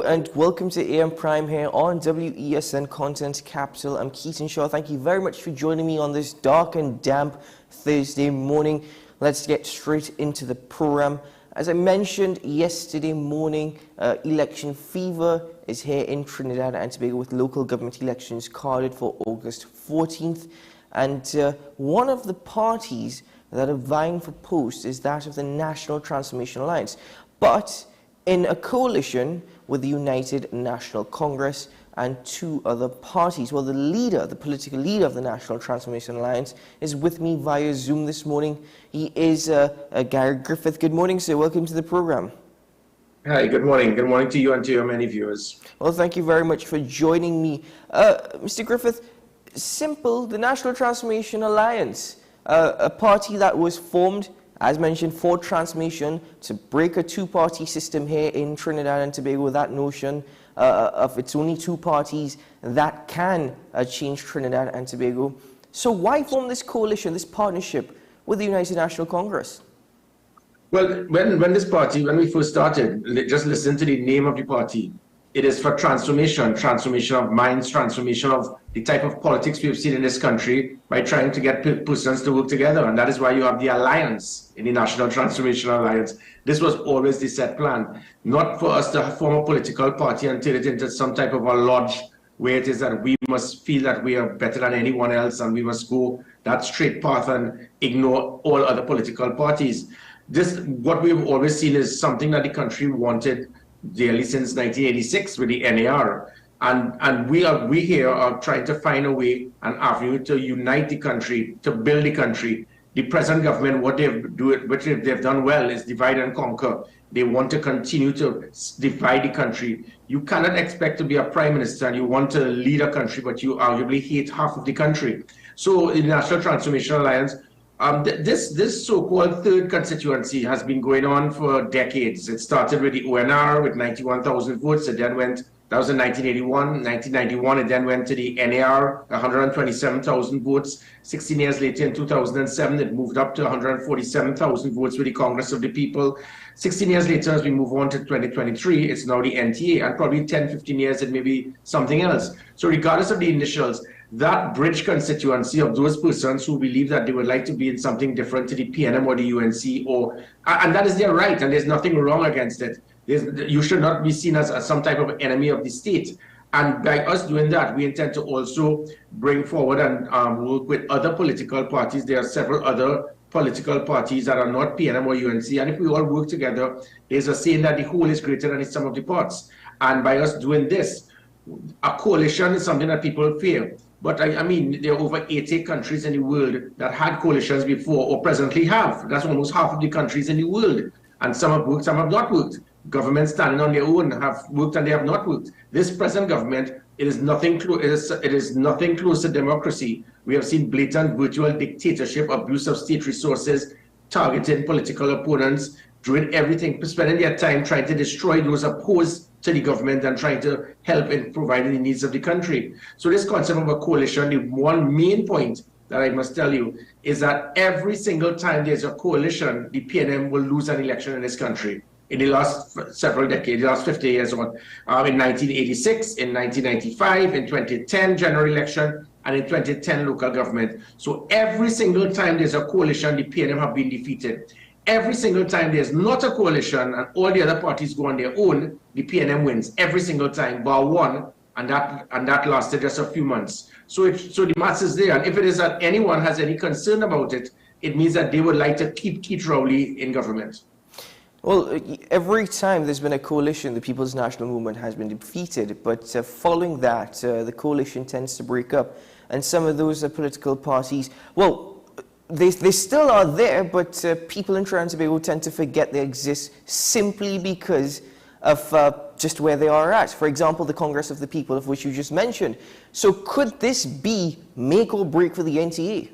and welcome to AM Prime here on WESN Content Capital. I'm Keaton Shaw. Thank you very much for joining me on this dark and damp Thursday morning. Let's get straight into the program. As I mentioned yesterday morning, election fever is here in Trinidad and Tobago with local government elections carded for August 14th. And one of the parties that are vying for post is that of the National Transformation Alliance, but in a coalition with the United National Congress and two other parties. Well, the political leader of the National Transformation Alliance is with me via Zoom this morning. He is Gary Griffith. Good morning, sir. Welcome to the program. Hi, good morning. Good morning to you and to your many viewers. Well, thank you very much for joining me. Mr. Griffith, simple, the National Transformation Alliance, a party that was formed, as mentioned, for transformation, to break a two-party system here in Trinidad and Tobago, with that notion of it's only two parties that can change Trinidad and Tobago. So why form this coalition, this partnership with the United National Congress? Well, when we first started, just listen to the name of the party. It is for transformation of minds, transformation of the type of politics we've seen in this country by trying to get persons to work together. And that is why you have the alliance in the National Transformation Alliance. This was always the set plan, not for us to form a political party and turn it into some type of a lodge where it is that we must feel that we are better than anyone else and we must go that straight path and ignore all other political parties. What we've always seen is something that the country wanted dearly since 1986 with the NAR. And we here are trying to find a way, an avenue to unite the country, to build the country. The present government, what they've done well is divide and conquer. They want to continue to divide the country. You cannot expect to be a prime minister and you want to lead a country, but you arguably hate half of the country. So in the National Transformation Alliance, this so-called third constituency has been going on for decades. It started with the ONR with 91,000 votes. It then went, that was in 1981, 1991. It then went to the NAR, 127,000 votes. 16 years later, in 2007, it moved up to 147,000 votes with the Congress of the People. 16 years later, as we move on to 2023, it's now the NTA. And probably 10, 15 years, it may be something else. So regardless of the initials, that bridge constituency of those persons who believe that they would like to be in something different to the PNM or the UNC, and that is their right, and there's nothing wrong against it. You should not be seen as some type of enemy of the state. And by us doing that, we intend to also bring forward and work with other political parties. There are several other political parties that are not PNM or UNC, and if we all work together, there's a saying that the whole is greater than the sum of the parts. And by us doing this, a coalition is something that people fear. But I mean, there are over 80 countries in the world that had coalitions before or presently have. That's almost half of the countries in the world. And some have worked, some have not worked. Governments standing on their own have worked and they have not worked. This present government, it is nothing close to democracy. We have seen blatant virtual dictatorship, abuse of state resources, targeting political opponents, doing everything, spending their time trying to destroy those opposed to the government and trying to help in providing the needs of the country. So this concept of a coalition, the one main point that I must tell you is that every single time there's a coalition, the PNM will lose an election in this country. In the last several decades, the last 50 years on, in 1986, in 1995, in 2010 general election, and in 2010 local government. So every single time there's a coalition, the PNM have been defeated. Every single time there's not a coalition and all the other parties go on their own, the PNM wins every single time, bar one, and that lasted just a few months. So the maths is there, and if it is that anyone has any concern about it, it means that they would like to keep Keith Rowley in government. Well, every time there's been a coalition, the People's National Movement has been defeated, but following that, the coalition tends to break up, and some of those political parties, well, they still are there, but people in Trinidad and Tobago tend to forget they exist simply because of just where they are at. For example, the Congress of the People, of which you just mentioned. So could this be make or break for the NTA?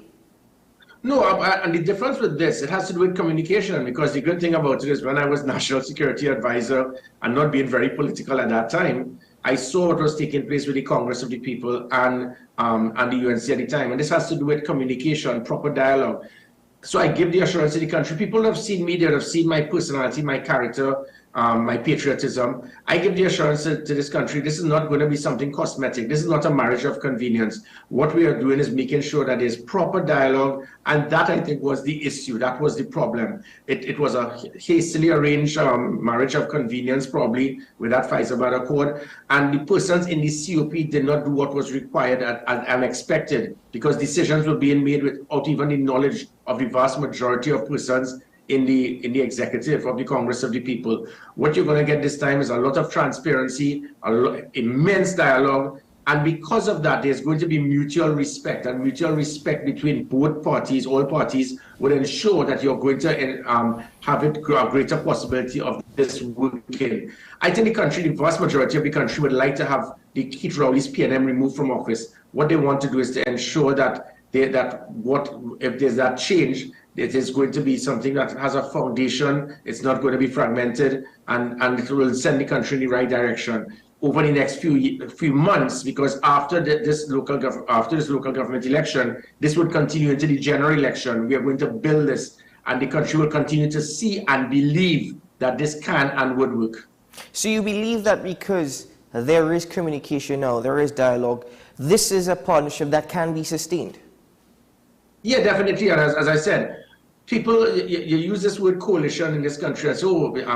No, and the difference with this, it has to do with communication, because the good thing about it is when I was National Security Advisor and not being very political at that time, I saw what was taking place with the Congress of the People and the UNC at the time. And this has to do with communication, proper dialogue. So I give the assurance to the country. People have seen me, they have seen my personality, my character. my patriotism. I give the assurance to this country, this is not going to be something cosmetic. This is not a marriage of convenience. What we are doing is making sure that there's proper dialogue, and that, I think, was the issue. That was the problem. It was a hastily arranged marriage of convenience, probably, with that Faizabad Accord, and the persons in the COP did not do what was required and expected, because decisions were being made without even the knowledge of the vast majority of persons in the executive of the Congress of the People. What you're going to get this time is a lot of transparency, immense dialogue, and because of that, there's going to be mutual respect, and mutual respect between both parties, all parties, will ensure that you're going to have a greater possibility of this working. I think the country, the vast majority of the country, would like to have the Keith Rowley's PNM removed from office. What they want to do is to ensure that if there's that change, it is going to be something that has a foundation. It's not going to be fragmented, and it will send the country in the right direction over the next few months. Because after this local government election, this would continue into the general election. We are going to build this, and the country will continue to see and believe that this can and would work. So you believe that because there is communication now, there is dialogue, this is a partnership that can be sustained? Yeah, definitely. And as I said, people, you use this word coalition in this country as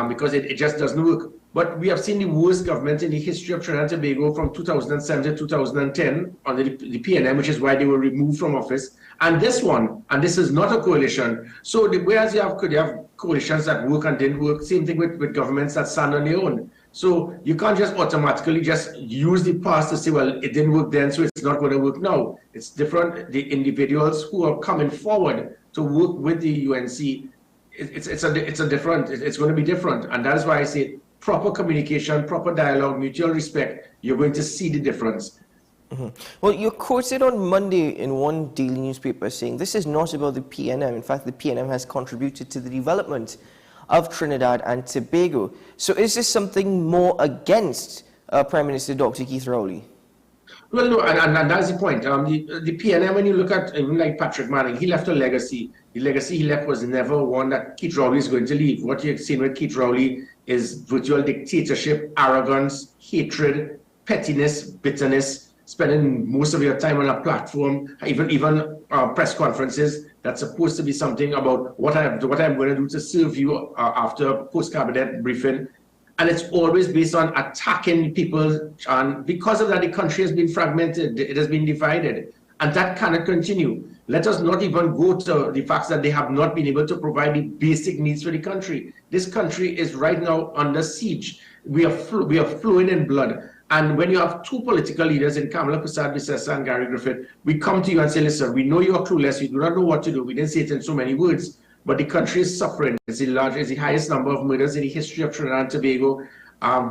because it just doesn't work. But we have seen the worst government in the history of Trinidad and Tobago from 2007 to 2010 under the PNM, which is why they were removed from office. And this one, and this is not a coalition. So whereas you have coalitions that work and didn't work, same thing with governments that stand on their own. So you can't just automatically just use the past to say, well, it didn't work then, so it's not going to work now. It's different. The individuals who are coming forward to work with the UNC, it's going to be different. And that is why I say proper communication, proper dialogue, mutual respect, you're going to see the difference. Mm-hmm. Well, you're quoted on Monday in one daily newspaper saying this is not about the PNM. In fact, the PNM has contributed to the development of Trinidad and Tobago. So is this something more against Prime Minister Dr. Keith Rowley? Well, no, and that's the point. The PNM, when you look at, even like Patrick Manning, he left a legacy. The legacy he left was never one that Keith Rowley is going to leave. What you've seen with Keith Rowley is virtual dictatorship, arrogance, hatred, pettiness, bitterness, spending most of your time on a platform, even press conferences. That's supposed to be something about what I'm going to do to serve you after post-cabinet briefing. And it's always based on attacking people. And because of that, the country has been fragmented. It has been divided. And that cannot continue. Let us not even go to the fact that they have not been able to provide the basic needs for the country. This country is right now under siege. We are flowing in blood. And when you have two political leaders in Kamala Persad-Bissessar and Gary Griffith, we come to you and say, listen, we know you are clueless. You do not know what to do. We didn't say it in so many words. But the country is suffering. It's the highest number of murders in the history of Trinidad and Tobago.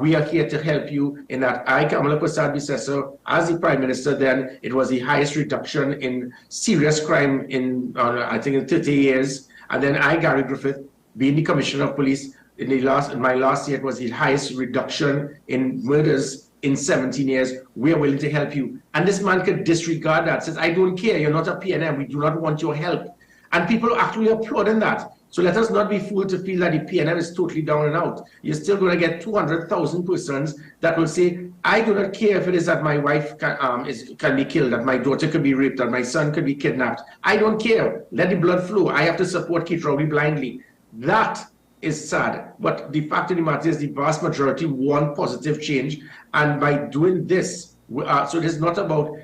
We are here to help you in that. Kamala Persad-Bissessar, as the Prime Minister then, it was the highest reduction in serious crime in, I think, in 30 years. And then Gary Griffith, being the Commissioner of Police, in my last year, it was the highest reduction in murders in 17 years. We are willing to help you. And this man could disregard that, says, I don't care, you're not a PNM, we do not want your help. And people are actually applauding that. So let us not be fooled to feel that the PNM is totally down and out. You're still going to get 200,000 persons that will say, I do not care if it is that my wife can be killed, that my daughter could be raped, that my son could be kidnapped. I don't care. Let the blood flow. I have to support Keith Rowley blindly. That is sad. But the fact of the matter is the vast majority want positive change. And by doing this, so it is not about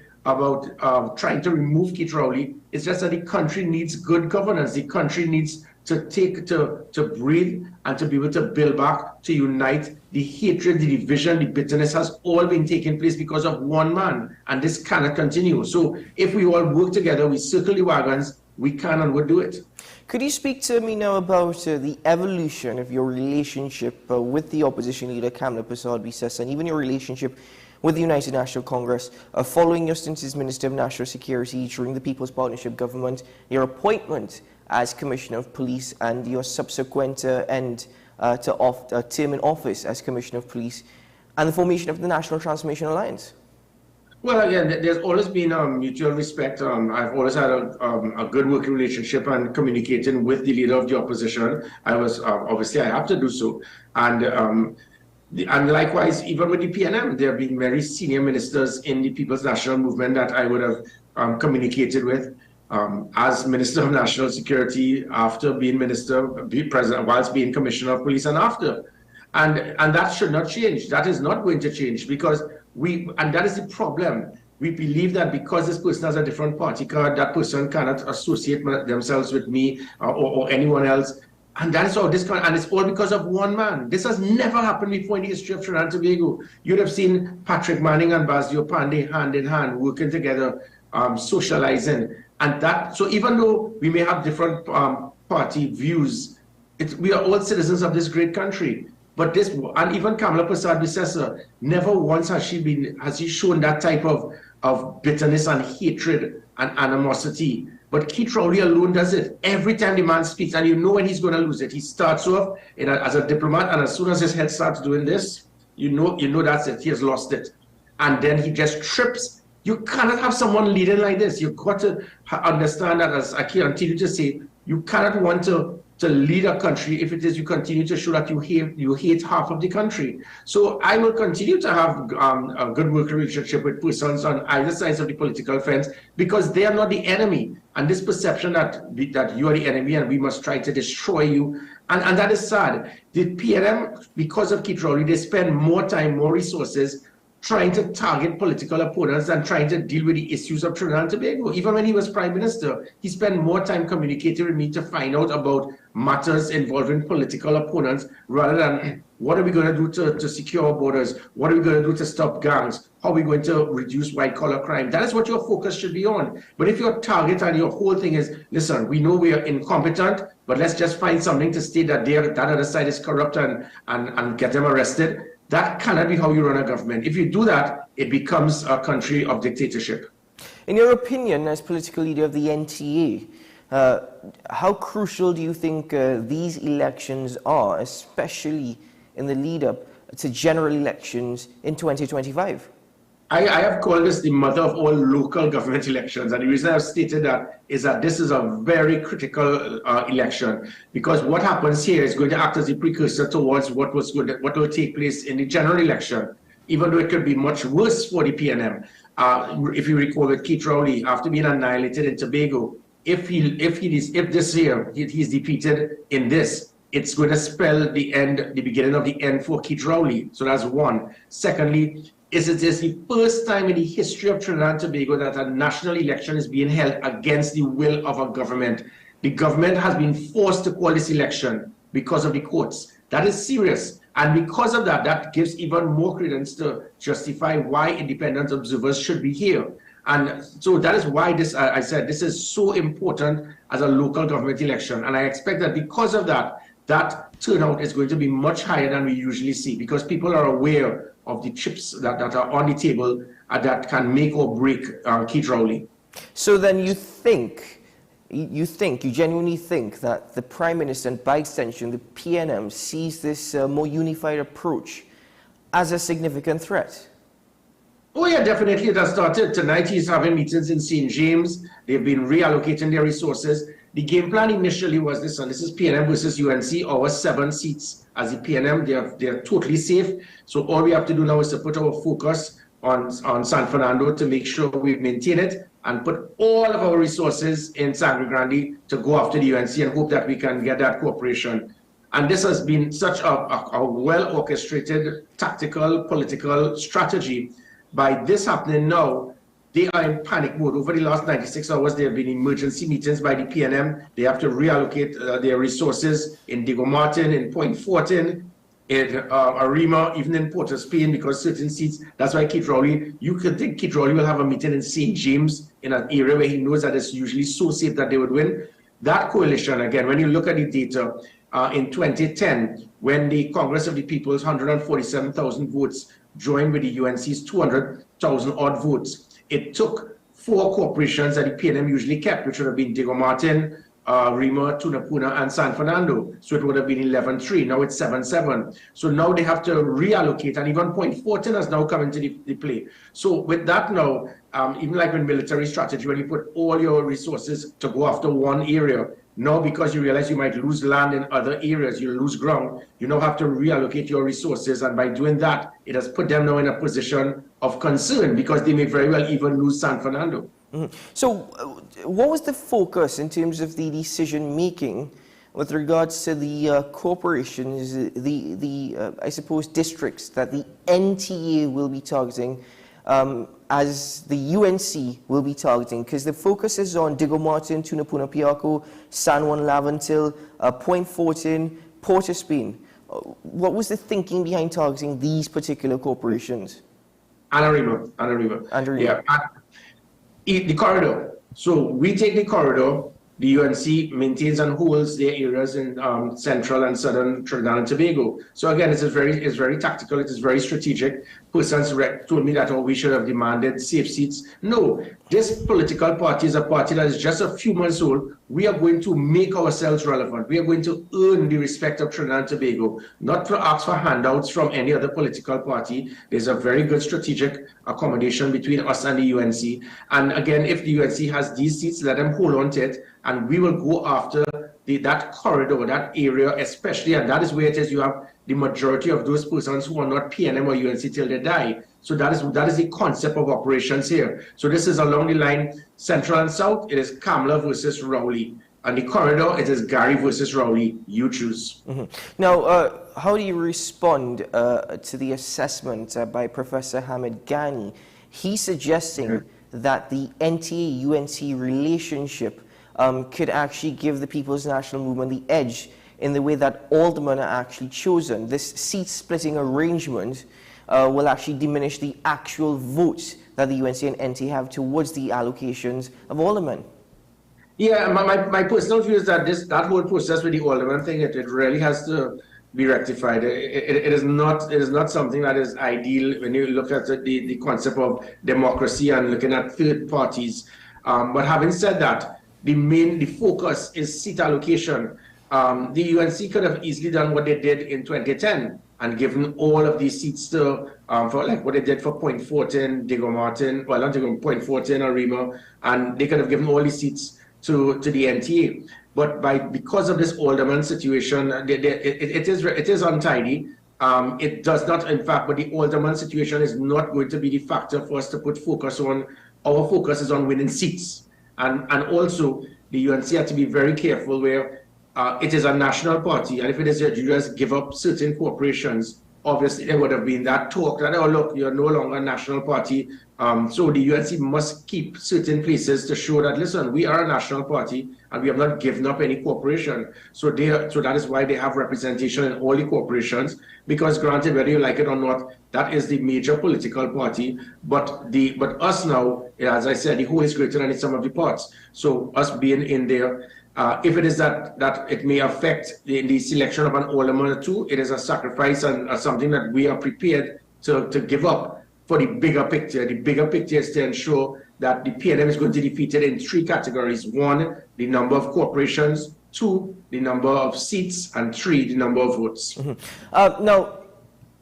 trying to remove Keith Rowley. It's just that the country needs good governance. The country needs to breathe and to be able to build back, to unite. The hatred, the division, the bitterness has all been taking place because of one man, and this cannot continue. So if we all work together, we circle the wagons, we can and will do it. Could you speak to me now about the evolution of your relationship with the opposition leader, Kamala Persad-Bissessar, and even your relationship with the United National Congress, following your stint as Minister of National Security during the People's Partnership government, your appointment as Commissioner of Police, and your subsequent term in office as Commissioner of Police, and the formation of the National Transformation Alliance? Well, again, there's always been mutual respect. I've always had a good working relationship and communicating with the leader of the opposition. I was obviously I have to do so, and likewise, even with the PNM, there have been very senior ministers in the People's National Movement that I would have communicated with. As Minister of National Security, after being Minister, President, whilst being Commissioner of Police, and after. And that should not change. That is not going to change because and that is the problem. We believe that because this person has a different party card, that person cannot associate themselves with me or anyone else. And that is how this and it's all because of one man. This has never happened before in the history of Trinidad and Tobago. You'd have seen Patrick Manning and Basdio Pandey hand in hand, working together, socializing. And that, so even though we may have different party views, we are all citizens of this great country. But this, and even Kamala Prasad-Bissessar, never once has she shown that type of bitterness and hatred and animosity. But Keith Rowley alone does it. Every time the man speaks, and you know when he's going to lose it. He starts off as a diplomat, and as soon as his head starts doing this, you know that's it. He has lost it. And then he just trips. You cannot have someone leading like this. You've got to understand that, as I continue to say, you cannot want to lead a country if it is you continue to show that you hate half of the country. So I will continue to have a good working relationship with persons on either sides of the political fence because they are not the enemy. And this perception that you are the enemy and we must try to destroy you, and that is sad. The PNM, because of Keith Rowley, they spend more time, more resources trying to target political opponents and trying to deal with the issues of Trinidad and Tobago. Even when he was Prime Minister, he spent more time communicating with me to find out about matters involving political opponents rather than what are we going to do to secure our borders? What are we going to do to stop gangs? How are we going to reduce white-collar crime? That is what your focus should be on. But if your target and your whole thing is, listen, we know we are incompetent, but let's just find something to state that that other side is corrupt and get them arrested, that cannot be how you run a government. If you do that, it becomes a country of dictatorship. In your opinion, as political leader of the NTA, how crucial do you think these elections are, especially in the lead-up to general elections in 2025? I have called this the mother of all local government elections. And the reason I've stated that is that this is a very critical election, because what happens here is going to act as a precursor towards what will take place in the general election, even though it could be much worse for the PNM. If you recall with Keith Rowley, after being annihilated in Tobago, if this year he's defeated in this, it's going to spell the beginning of the end for Keith Rowley. So that's one. Secondly, it is the first time in the history of Trinidad and Tobago that a national election is being held against the will of a government. The government has been forced to call this election because of the courts. That is serious. And because of that, that gives even more credence to justify why independent observers should be here. And so that is why I said this is so important as a local government election. And I expect that because of that, that turnout is going to be much higher than we usually see, because people are aware of the chips that are on the table that can make or break Keith Rowley. So then you genuinely think that the Prime Minister and by extension the PNM sees this more unified approach as a significant threat? Oh yeah, definitely. It has started. Tonight he's having meetings in St. James. They've been reallocating their resources. The game plan initially was this, and this is PNM versus UNC, our 7 seats as the PNM. They're totally safe. So all we have to do now is to put our focus on San Fernando to make sure we maintain it and put all of our resources in Sangre Grande to go after the UNC and hope that we can get that cooperation. And this has been such a well-orchestrated tactical political strategy. By this happening now, they are in panic mode. Over the last 96 hours, there have been emergency meetings by the PNM. They have to reallocate their resources in Diego Martin, in Point Fortin, in Arima, even in Port of Spain, because certain seats, that's why Keith Rowley, you could think Keith Rowley will have a meeting in St. James, in an area where he knows that it's usually so safe that they would win. That coalition, again, when you look at the data, in 2010, when the Congress of the People's 147,000 votes joined with the UNC's 200,000 odd votes, it took 4 corporations that the PNM usually kept, which would have been Diego Martin, Rima, Tunapuna, and San Fernando. So it would have been 11-3. Now it's 7-7. So now they have to reallocate, and even point 14 has now come into the play. So with that now, even like in military strategy, when you put all your resources to go after one area, now because you realize you might lose land in other areas, you lose ground, you now have to reallocate your resources. And by doing that, it has put them now in a position of concern because they may very well even lose San Fernando. Mm-hmm. So what was the focus in terms of the decision making with regards to the corporations, I suppose, districts that the NTA will be targeting as the UNC will be targeting? Because the focus is on Diego Martin, Tunapuna Piarco, San Juan Laventil, Point Fortin, Port of Spain. What was the thinking behind targeting these particular corporations? Anarima. Yeah. The corridor. So we take the corridor. The UNC maintains and holds their areas in central and southern Trinidad and Tobago. So again, it's very tactical. It is very strategic. Persons told me that we should have demanded safe seats. No, this political party is a party that is just a few months old. We are going to make ourselves relevant. We are going to earn the respect of Trinidad and Tobago, not to ask for handouts from any other political party. There's a very good strategic accommodation between us and the UNC. And again, if the UNC has these seats, let them hold on to it. And we will go after that corridor, that area especially, and that is where it is you have the majority of those persons who are not PNM or UNC till they die. So that is the concept of operations here. So this is along the line, central and south, it is Kamla versus Rowley. And the corridor, it is Gary versus Rowley. You choose. Mm-hmm. Now, how do you respond to the assessment by Professor Hamid Ghani? He's suggesting that the NTA-UNC relationship could actually give the People's National Movement the edge in the way that aldermen are actually chosen. This seat-splitting arrangement will actually diminish the actual votes that the UNC and NT have towards the allocations of aldermen. Yeah, my personal view is that that whole process with the alderman thing, it really has to be rectified. It is not something that is ideal when you look at the concept of democracy and looking at third parties. But having said that, the focus is seat allocation. The UNC could have easily done what they did in 2010 and given all of these seats to, for like what they did for Point Fortin, Diego Martin, well, not Diego, Point Fortin or Rima, and they could have given all these seats to the NTA. But because of this alderman situation, it is untidy. It does not, in fact, but the alderman situation is not going to be the factor for us to put focus on. Our focus is on winning seats. And also, the UNC had to be very careful where it is a national party, and if it is that you just give up certain corporations, obviously there would have been that talk that, oh look, you're no longer a national party. So the UNC must keep certain places to show that, listen, we are a national party and we have not given up any corporation. So that is why they have representation in all the corporations, because granted, whether you like it or not, that is the major political party. But us now, as I said, the whole is greater than the sum of the parts. So us being in there, if it is that it may affect the selection of an alderman or two, it is a sacrifice and something that we are prepared to give up for the bigger picture. The bigger picture is to ensure that the PNM is going to be defeated in three categories. One, the number of corporations. Two, the number of seats. And three, the number of votes. Mm-hmm. Now,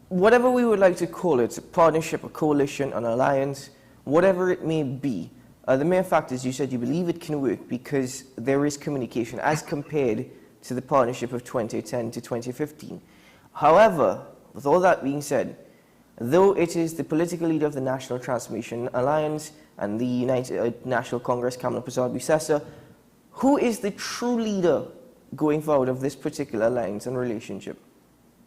whatever we would like to call it, a partnership, a coalition, an alliance, whatever it may be, the mere fact is you said you believe it can work because there is communication as compared to the partnership of 2010 to 2015. However, with all that being said, though it is the political leader of the National Transformation Alliance and the United National Congress, Kamla Prasad-Bisesa, who is the true leader going forward of this particular alliance and relationship?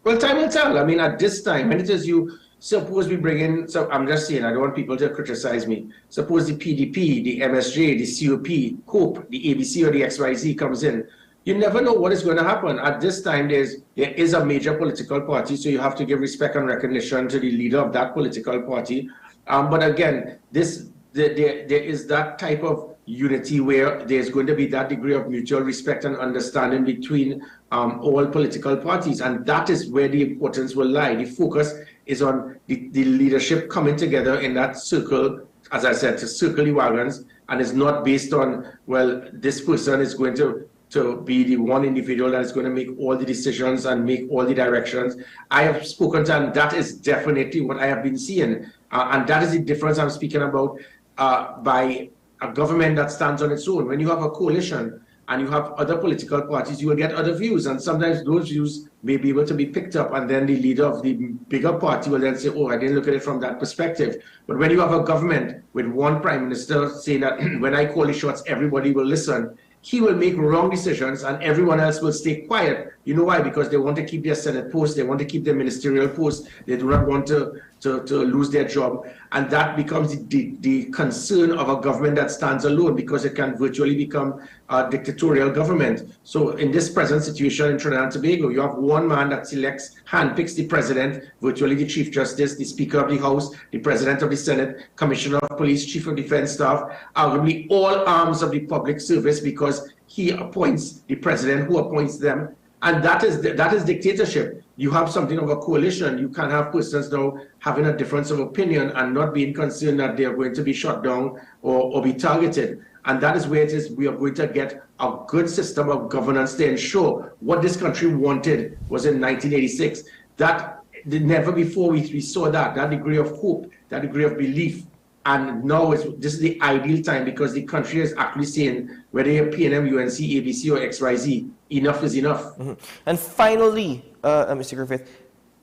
Well, time will tell. I mean, at this time, when it is you, suppose we bring in, so I'm just saying, I don't want people to criticize me. Suppose the PDP, the MSJ, the COP, COPE, the ABC or the XYZ comes in. You never know what is going to happen. At this time, there is a major political party, so you have to give respect and recognition to the leader of that political party. But again, there is that type of unity where there's going to be that degree of mutual respect and understanding between all political parties. And that is where the importance will lie. The focus is on the leadership coming together in that circle, as I said, to circle the wagons, and it's not based on, well, this person is going to to be the one individual that is going to make all the decisions and make all the directions. I have spoken to, and that is definitely what I have been seeing. And that is the difference I'm speaking about by a government that stands on its own. When you have a coalition and you have other political parties, you will get other views. And sometimes those views may be able to be picked up. And then the leader of the bigger party will then say, oh, I didn't look at it from that perspective. But when you have a government with one prime minister saying that when I call the shots, everybody will listen, he will make wrong decisions and everyone else will stay quiet. You know why? Because they want to keep their Senate post, they want to keep their ministerial post, they do not want to lose their job. And that becomes the concern of a government that stands alone, because it can virtually become a dictatorial government. So in this present situation in Trinidad and Tobago, you have one man that selects, handpicks the president, virtually the Chief Justice, the Speaker of the House, the President of the Senate, Commissioner of Police, Chief of Defense Staff, arguably all arms of the public service, because he appoints the president who appoints them. And that is dictatorship. You have something of a coalition. You can't have persons now having a difference of opinion and not being concerned that they are going to be shut down or be targeted. And that is where it is we are going to get a good system of governance to ensure what this country wanted was in 1986. That never before we saw that degree of hope, that degree of belief. And now this is the ideal time, because the country is actually saying, whether you're PNM, UNC, ABC, or XYZ, enough is enough. Mm-hmm. And finally, Mr. Griffith,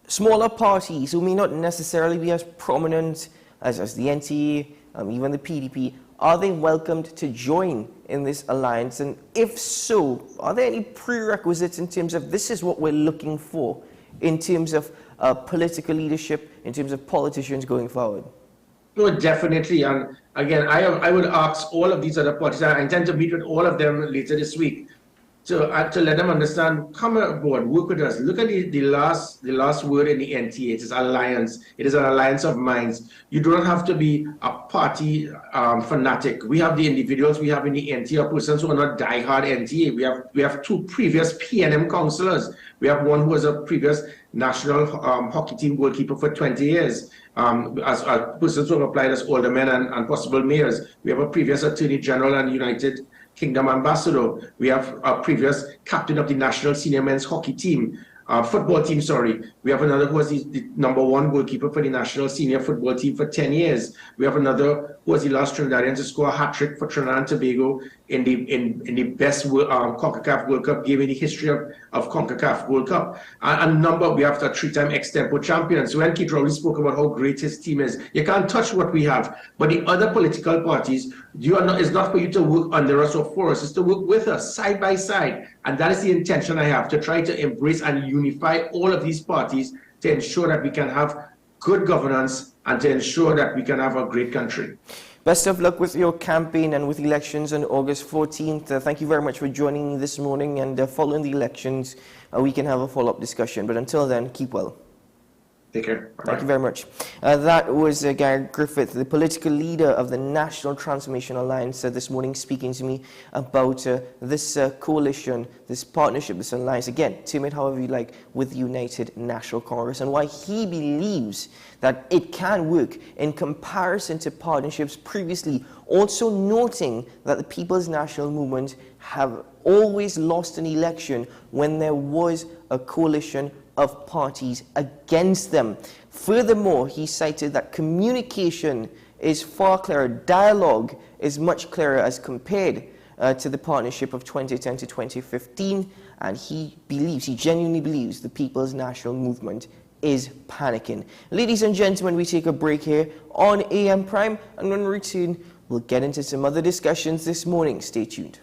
smaller parties who may not necessarily be as prominent as the NTA, even the PDP, are they welcomed to join in this alliance? And if so, are there any prerequisites in terms of this is what we're looking for in terms of political leadership, in terms of politicians going forward? No, definitely. And again, I would ask all of these other parties, I intend to meet with all of them later this week, to let them understand, come aboard, work with us. Look at the last word in the NTA. It is alliance. It is an alliance of minds. You do not have to be a party fanatic. We have the individuals we have in the NTA, persons who are not diehard NTA. We have two previous PNM councillors. We have one who was a previous national hockey team goalkeeper for 20 years. As persons who have applied as aldermen and possible mayors. We have a previous Attorney General and United Kingdom ambassador. We have a previous captain of the national senior men's hockey team, football team, sorry. We have another who was the #1 goalkeeper for the national senior football team for 10 years. We have another who was the last Trinidadian to score a hat-trick for Trinidad and Tobago in the best CONCACAF World Cup game in the history of CONCACAF World Cup. And we have a 3-time ex-tempo champion. So when Keith Rowley spoke about how great his team is, you can't touch what we have. But the other political parties, it's not for you to work under us or for us, it's to work with us, side by side. And that is the intention I have, to try to embrace and unify all of these parties to ensure that we can have good governance and to ensure that we can have a great country. Best of luck with your campaign and with elections on August 14th. Thank you very much for joining me this morning, and following the elections, we can have a follow-up discussion. But until then, keep well. Take care. Bye-bye. Thank you very much. That was Gary Griffith, the political leader of the National Transformation Alliance, this morning, speaking to me about this coalition, this partnership, this alliance, again, term it however you like, with the United National Congress, and why he believes that it can work in comparison to partnerships previously, also noting that the People's National Movement have always lost an election when there was a coalition of parties against them. Furthermore, he cited that communication is far clearer, dialogue is much clearer as compared to the partnership of 2010 to 2015, and he genuinely believes the People's National Movement is panicking. Ladies and gentlemen, we take a break here on AM Prime, and when we return, we'll get into some other discussions this morning. Stay tuned.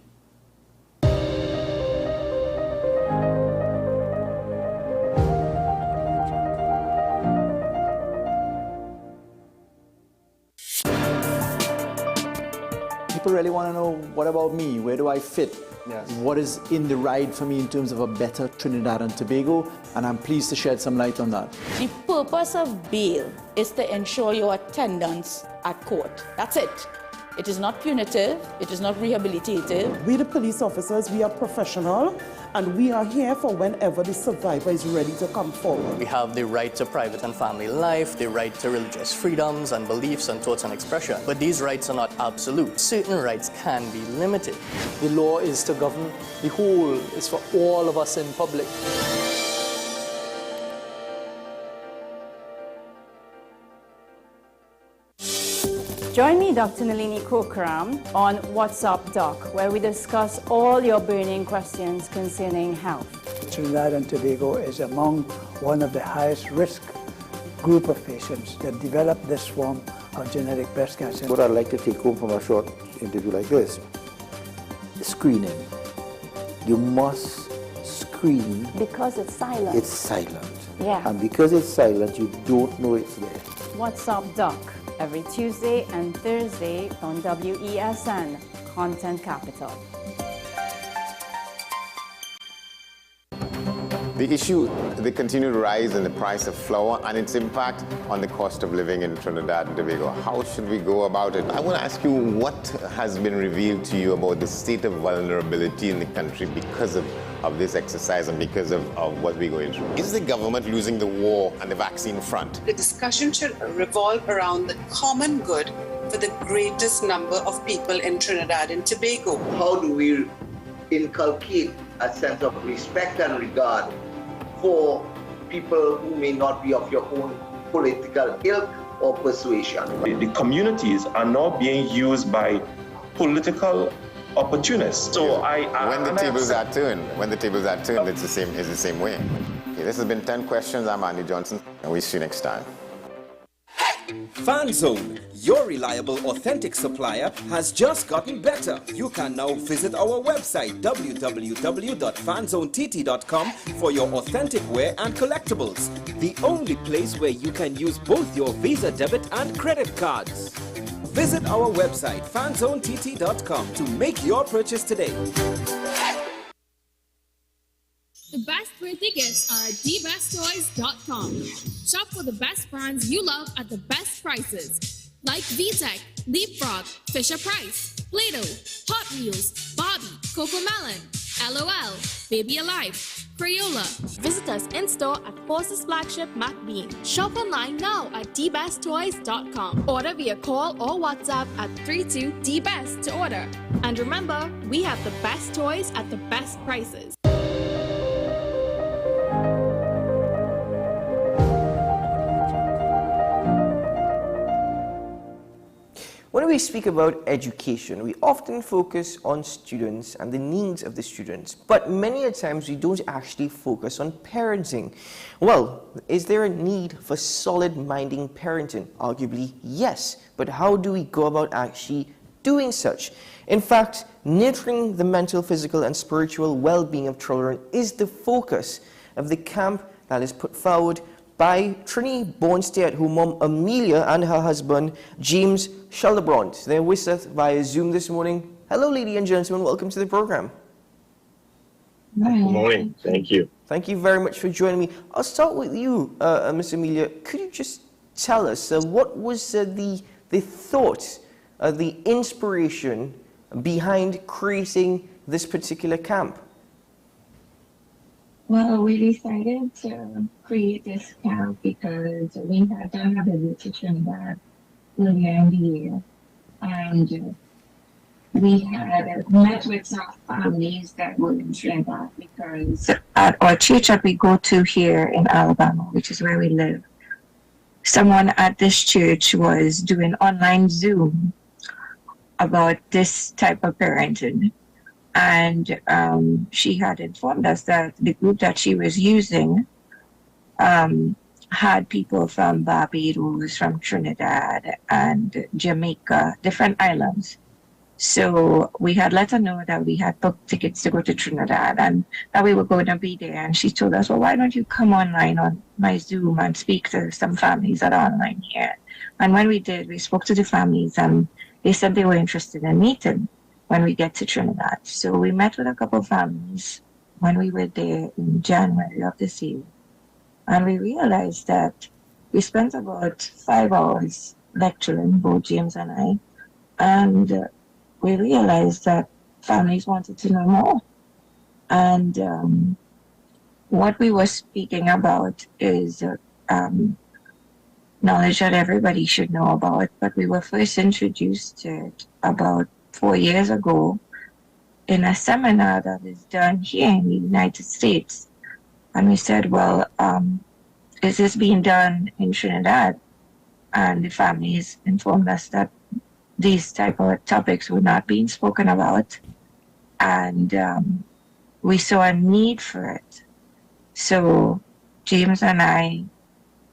People really want to know, what about me? Where do I fit? Yes. What is in the ride for me in terms of a better Trinidad and Tobago? And I'm pleased to shed some light on that. The purpose of bail is to ensure your attendance at court. That's it. It is not punitive, it is not rehabilitative. We the police officers, we are professional and we are here for whenever the survivor is ready to come forward. We have the right to private and family life, the right to religious freedoms and beliefs and thoughts and expression. But these rights are not absolute. Certain rights can be limited. The law is to govern the whole, is for all of us in public. Join me, Dr. Nalini Kokram, on WhatsApp Doc, where we discuss all your burning questions concerning health. Trinidad and Tobago is among one of the highest risk group of patients that develop this form of genetic breast cancer. What I'd like to take home from a short interview like this, screening. You must screen. Because it's silent. It's silent. Yeah. And because it's silent, you don't know it's there. WhatsApp Doc, every Tuesday and Thursday on WESN, Content Capital. The issue, the continued rise in the price of flour and its impact on the cost of living in Trinidad and Tobago. How should we go about it? I want to ask you what has been revealed to you about the state of vulnerability in the country because of this exercise and because of what we're going through. Is the government losing the war on the vaccine front? The discussion should revolve around the common good for the greatest number of people in Trinidad and Tobago. How do we inculcate a sense of respect and regard for people who may not be of your own political ilk or persuasion? The communities are now being used by political opportunists. So when the tables are turned, it's the same way. Okay, this has been 10 questions. I'm Andy Johnson, and we'll see you next time. FanZone, your reliable, authentic supplier, has just gotten better. You can now visit our website www.fanzonett.com for your authentic wear and collectibles. The only place where you can use both your Visa debit and credit cards. Visit our website fanzonett.com to make your purchase today. The best birthday gifts are at dbesttoys.com. Shop for the best brands you love at the best prices. Like VTech, Leapfrog, Fisher-Price, Play-Doh, Hot Wheels, Barbie, Cocomelon, LOL, Baby Alive, Crayola. Visit us in-store at Forces Flagship MacBean. Shop online now at dbesttoys.com. Order via call or WhatsApp at 32DBEST to order. And remember, we have the best toys at the best prices. When we speak about education, we often focus on students and the needs of the students, but many a times we don't actually focus on parenting. Well, is there a need for solid-minded parenting? Arguably, yes, but how do we go about actually doing such? In fact, nurturing the mental, physical, and spiritual well-being of children is the focus of the camp that is put forward by Trini-born stay-at-home mom Amelia and her husband James Sheldebrand. They're with us via Zoom this morning. Hello, ladies and gentlemen. Welcome to the program. Good morning. Thank you. Thank you very much for joining me. I'll start with you, Miss Amelia. Could you just tell us what was the thought, the inspiration behind creating this particular camp? Well, we decided to create this camp because we had done a visit to Trinidad earlier in the year, and we had met with some families that were in Trinidad because at our church that we go to here in Alabama, which is where we live, someone at this church was doing online Zoom about this type of parenting. And she had informed us that the group that she was using had people from Barbados, from Trinidad, and Jamaica, different islands. So we had let her know that we had booked tickets to go to Trinidad and that we were going to be there. And she told us, well, why don't you come online on my Zoom and speak to some families that are online here? And when we did, we spoke to the families and they said they were interested in meeting when we get to Trinidad. So we met with a couple of families when we were there in January of this year. And we realized that we spent about 5 hours lecturing, both James and I, And we realized that families wanted to know more. And what we were speaking about is knowledge that everybody should know about, but we were first introduced to it about 4 years ago in a seminar that is done here in the United States. And we said, well, is this being done in Trinidad? And the families informed us that these type of topics were not being spoken about. And we saw a need for it. So James and I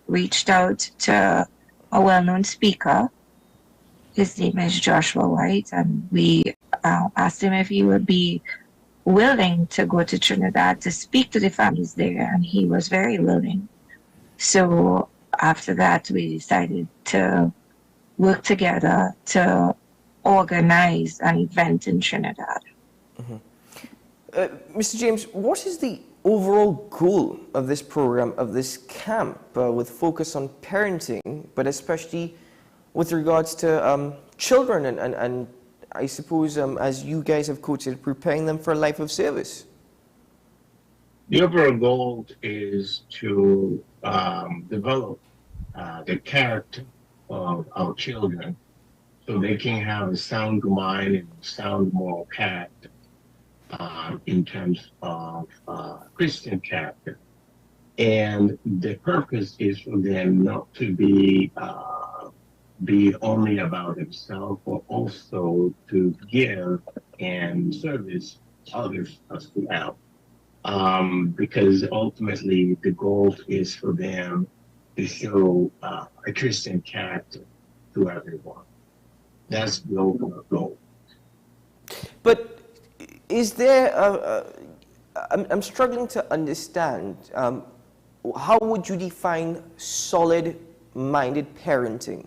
reached out to a well-known speaker. His name is Joshua White, and we asked him if he would be willing to go to Trinidad to speak to the families there, and he was very willing. So after that, we decided to work together to organize an event in Trinidad. Mr. James, what is the overall goal of this program, of this camp, with focus on parenting, but especially with regards to children and I suppose, as you guys have quoted, preparing them for a life of service? The overall goal is to develop the character of our children so they can have a sound mind and sound moral character in terms of Christian character. And the purpose is for them not to be only about themselves, but also to give and service others as well. Because ultimately the goal is for them to show a Christian character to everyone. That's the overall goal. But is there I'm struggling to understand, how would you define solid-minded parenting?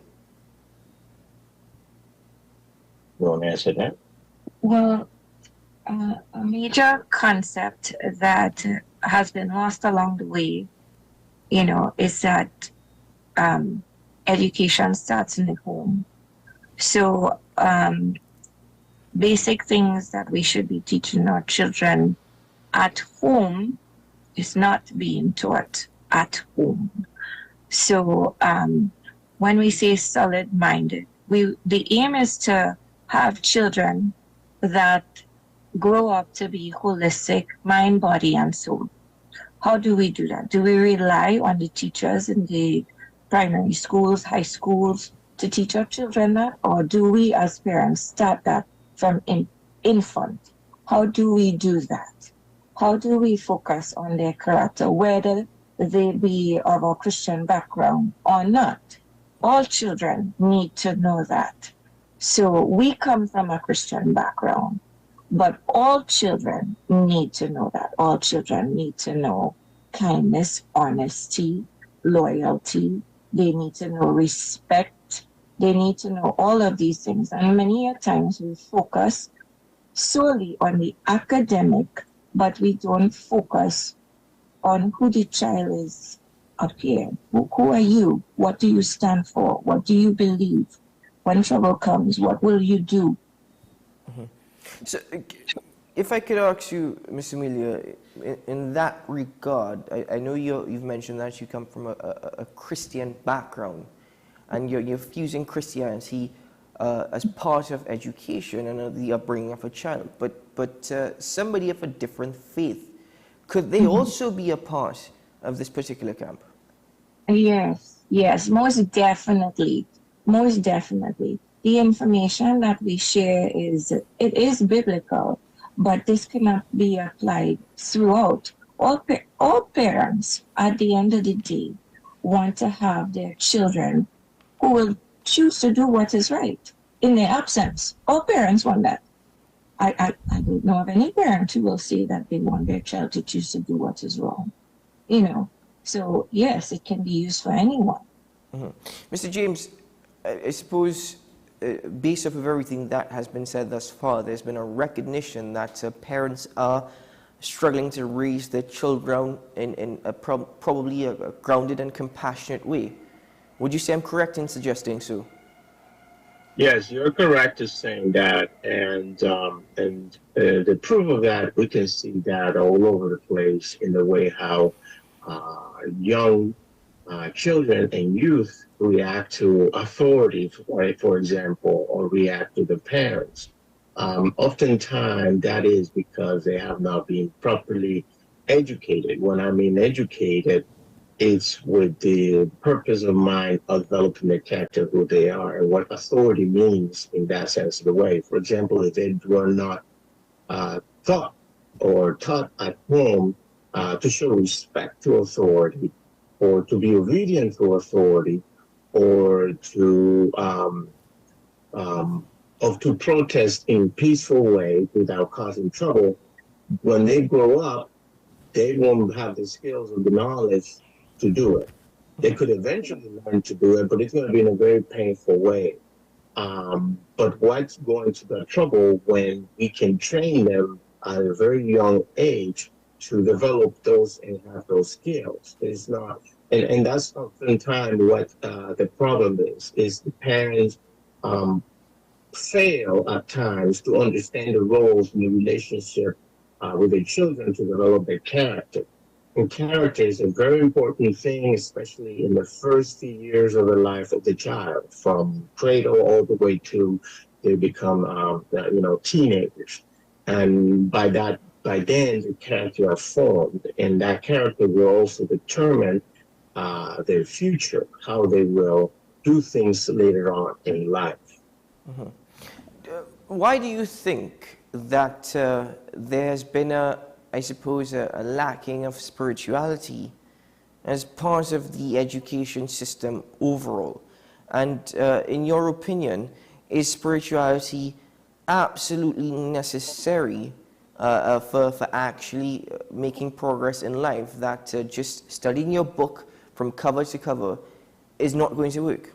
You want to answer that? Well, a major concept that has been lost along the way, is that education starts in the home. So basic things that we should be teaching our children at home is not being taught at home. So when we say solid-minded, the aim is to have children that grow up to be holistic, mind, body, and soul. How do we do that? Do we rely on the teachers in the primary schools, high schools to teach our children that? Or do we as parents start that from infant? How do we do that? How do we focus on their character, whether they be of a Christian background or not? All children need to know that. So we come from a Christian background, but all children need to know that. All children need to know kindness, honesty, loyalty. They need to know respect. They need to know all of these things. And many a times we focus solely on the academic, but we don't focus on who the child is up here. Who are you? What do you stand for? What do you believe? When trouble comes, what will you do? So, if I could ask you, Ms. Amelia, in that regard, I know you've mentioned that you come from a Christian background, and you're fusing Christianity as part of education and the upbringing of a child. But somebody of a different faith, could they also be a part of this particular camp? Yes, most definitely. Most definitely. The information that we share is biblical, but this cannot be applied throughout. All parents, at the end of the day, want to have their children who will choose to do what is right in their absence. All parents want that. I don't know of any parent who will say that they want their child to choose to do what is wrong. So yes, it can be used for anyone. Mr. James, I suppose, based off of everything that has been said thus far, there's been a recognition that parents are struggling to raise their children in probably a grounded and compassionate way. Would you say I'm correct in suggesting so? Yes, you're correct in saying that, and the proof of that we can see that all over the place in the way how young children and youth react to authority, for example, or react to the parents. Oftentimes, that is because they have not been properly educated. When I mean educated, it's with the purpose of mind of developing the character of who they are and what authority means in that sense of the way. For example, if they were not taught or taught at home to show respect to authority, or to be obedient to authority, or to protest in peaceful way without causing trouble, when they grow up, they won't have the skills or the knowledge to do it. They could eventually learn to do it, but it's going to be in a very painful way. But what's going to be trouble when we can train them at a very young age to develop those and have those skills? It's not, and that's oftentimes what the problem is the parents fail at times to understand the roles in the relationship with their children to develop their character. And character is a very important thing, especially in the first few years of the life of the child, from cradle all the way to they become, teenagers. And by then, the character are formed, and that character will also determine their future, how they will do things later on in life. Mm-hmm. Why do you think that there's been a lacking of spirituality as part of the education system overall? And in your opinion, is spirituality absolutely necessary for actually making progress in life, that just studying your book from cover to cover is not going to work?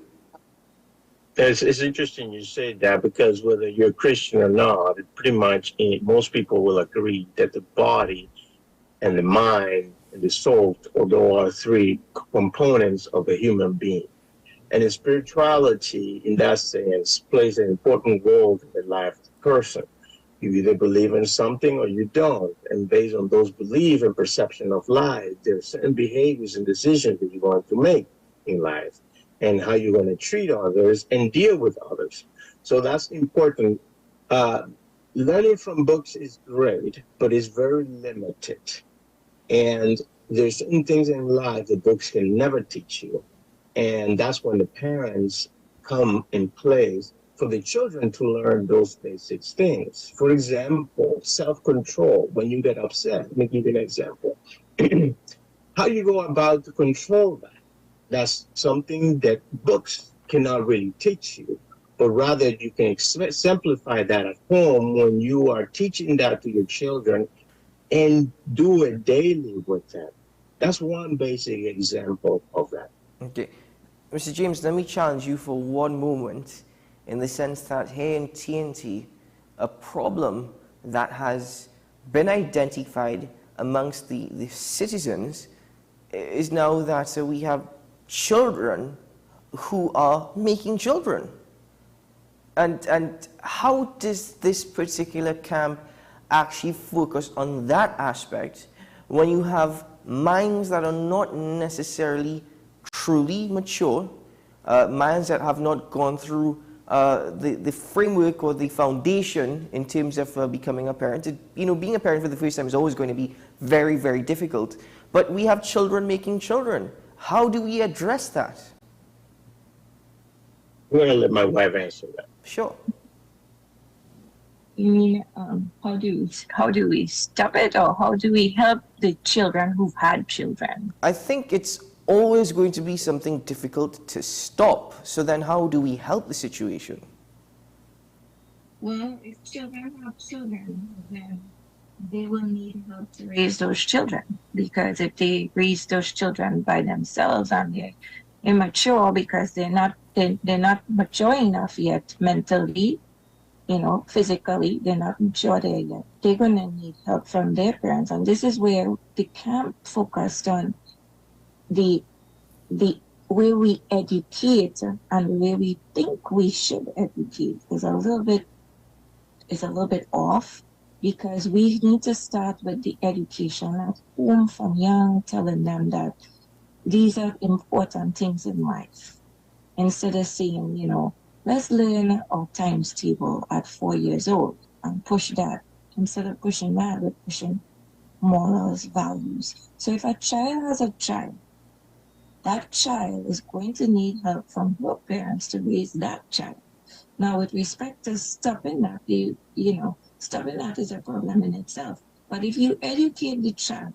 It's interesting you say that, because whether you're Christian or not, pretty much most people will agree that the body and the mind and the soul, although are three components of a human being. And the spirituality, in that sense, plays an important role in the life of the person. You either believe in something or you don't. And based on those beliefs and perception of life, there are certain behaviors and decisions that you're going to make in life, and how you're going to treat others and deal with others. So that's important. Learning from books is great, but it's very limited. And there's certain things in life that books can never teach you. And that's when the parents come in place for the children to learn those basic things. For example, self-control. When you get upset, let me give you an example. How you go about to control that? That's something that books cannot really teach you, but rather you can exemplify that at home when you are teaching that to your children and do it daily with them. That's one basic example of that. Okay. Mr. James, let me challenge you for one moment, in the sense that here in TNT, a problem that has been identified amongst the citizens is now that we have children who are making children. And how does this particular camp actually focus on that aspect when you have minds that are not necessarily truly mature, minds that have not gone through the framework or the foundation in terms of becoming a parent? Being a parent for the first time is always going to be very, very difficult. But we have children making children. How do we address that? I'm going to let my wife answer that. Sure. You mean, how do we stop it, or how do we help the children who've had children? I think it's always going to be something difficult to stop. So then how do we help the situation? Well, if children have children, then they will need help to raise those children, because if they raise those children by themselves and they're immature because they're not mature enough yet mentally, physically, they're not mature there yet. They're going to need help from their parents. And this is where the camp focused on the way we educate and the way we think we should educate is a little bit off, because we need to start with the education at home from young, telling them that these are important things in life. Instead of saying, let's learn our times table at 4 years old and push that. Instead of pushing that, we're pushing morals, values. So if a child has a child, that child is going to need help from her parents to raise that child. Now, with respect to stopping that, stopping that is a problem in itself. But if you educate the child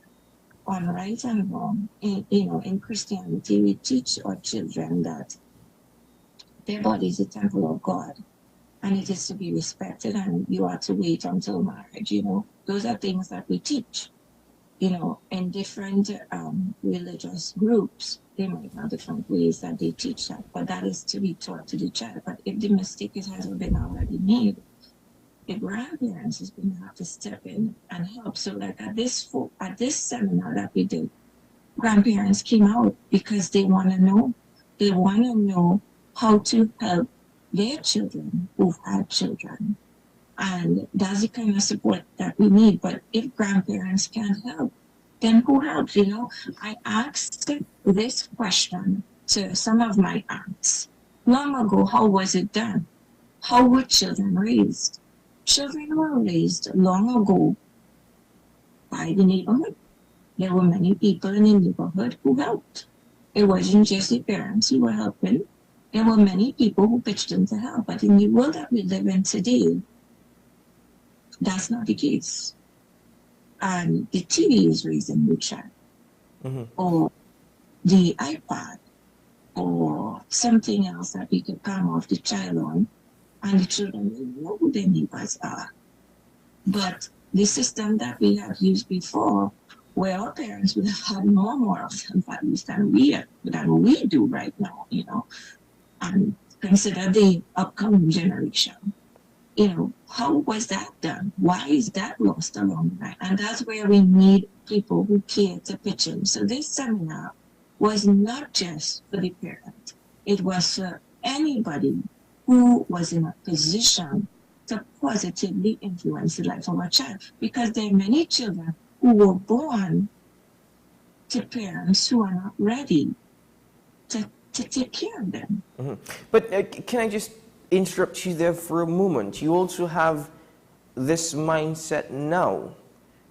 on right and wrong, in Christianity, we teach our children that their body is a temple of God, and it is to be respected, and you are to wait until marriage. Those are things that we teach. In different religious groups, they might have different ways that they teach that, but that is to be taught to the child. But if the mistake hasn't been already made, the grandparents is going to have to step in and help. So like at this seminar that we did, grandparents came out because they want to know. They want to know how to help their children who've had children. And that's the kind of support that we need. But if grandparents can't help, then who helps? I asked this question to some of my aunts. Long ago, how was it done? How were children raised? Children were raised long ago by the neighborhood. There were many people in the neighborhood who helped. It wasn't just the parents who were helping. There were many people who pitched in to help. But in the world that we live in today, that's not the case. And the TV is raising the child, or the iPad, or something else that we could palm off the child on, and the children will know who their neighbors are. But the system that we have used before, where our parents would have had more morals and values than we do right now, and consider the upcoming generation. How was that done? Why is that lost along the line? And that's where we need people who care to pitch in. So this seminar was not just for the parent. It was for anybody who was in a position to positively influence the life of a child. Because there are many children who were born to parents who are not ready to take care of them. But can I just interrupt you there for a moment? You also have this mindset now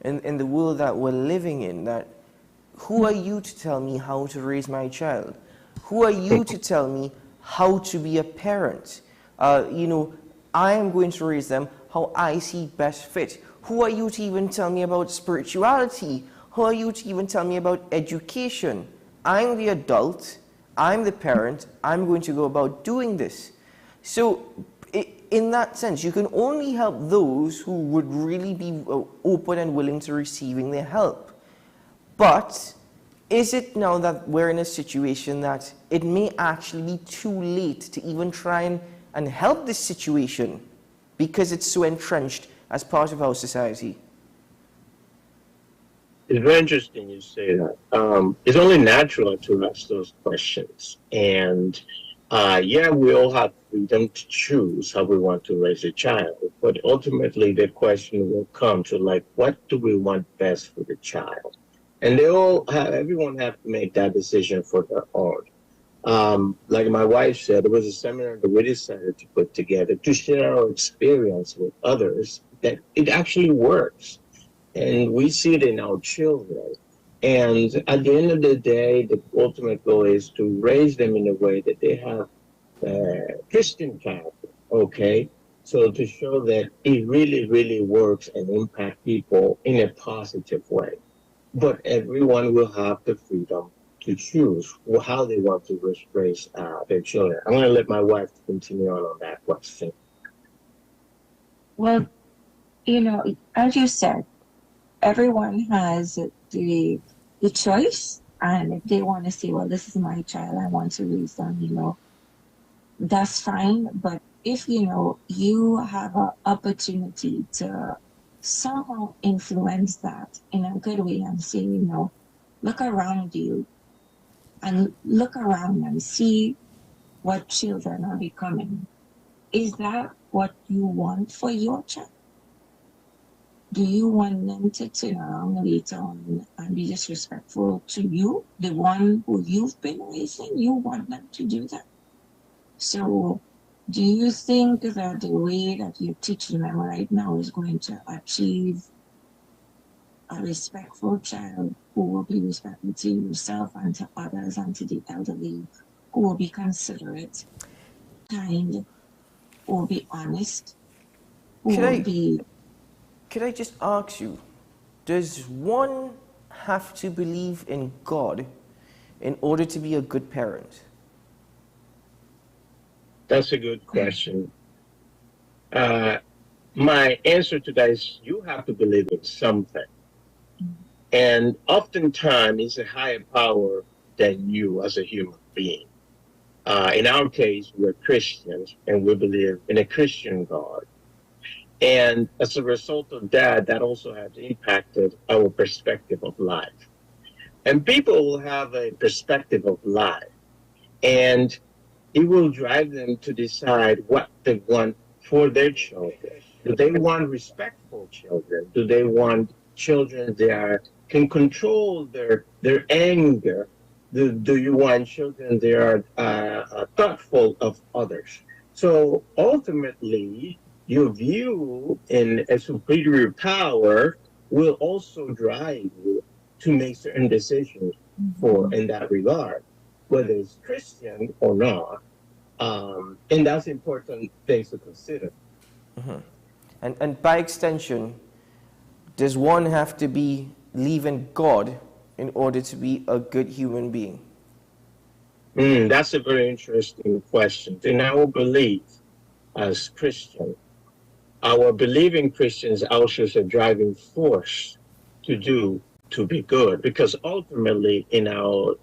in the world that we're living in, that who are you to tell me how to raise my child? Who are you to tell me how to be a parent? I am going to raise them how I see best fit. Who are you to even tell me about spirituality? Who are you to even tell me about education? I'm the adult, I'm the parent, I'm going to go about doing this. So in that sense, you can only help those who would really be open and willing to receiving their help. But is it now that we're in a situation that it may actually be too late to even try and help this situation because it's so entrenched as part of our society? It's very interesting you say that. It's only natural to ask those questions. And we all have freedom to choose how we want to raise a child. But ultimately, the question will come to what do we want best for the child? And everyone have to make that decision for their own. Like my wife said, it was a seminar that we decided to put together to share our experience with others, that it actually works. And we see it in our children. And at the end of the day, the ultimate goal is to raise them in a way that they have Christian character, okay? So to show that it really, really works and impact people in a positive way. But everyone will have the freedom to choose how they want to raise their children. I'm going to let my wife continue on that question. Well, as you said, everyone has the choice, and if they want to say, well, this is my child, I want to raise them, that's fine. But if, you have an opportunity to somehow influence that in a good way and say, look around you, and look around and see what children are becoming. Is that what you want for your child? Do you want them to turn around later on and be disrespectful to you, the one who you've been raising? You want them to do that? So do you think that the way that you're teaching them right now is going to achieve a respectful child who will be respectful to yourself and to others and to the elderly, who will be considerate, kind, who will be honest, who will be... Could I just ask you, does one have to believe in God in order to be a good parent? That's a good question. My answer to that is you have to believe in something. And oftentimes it's a higher power than you as a human being. In our case, we're Christians and we believe in a Christian God. And as a result of that, that also has impacted our perspective of life. And people will have a perspective of life, and it will drive them to decide what they want for their children. Do they want respectful children? Do they want children that can control their anger? Do you want children that are thoughtful of others? So ultimately, your view in a superior power will also drive you to make certain decisions in that regard, whether it's Christian or not. And that's important things to consider. Mm-hmm. And by extension, does one have to believe in God in order to be a good human being? That's a very interesting question. In our belief as Christians, our believing Christians also is a driving force to be good, because ultimately in our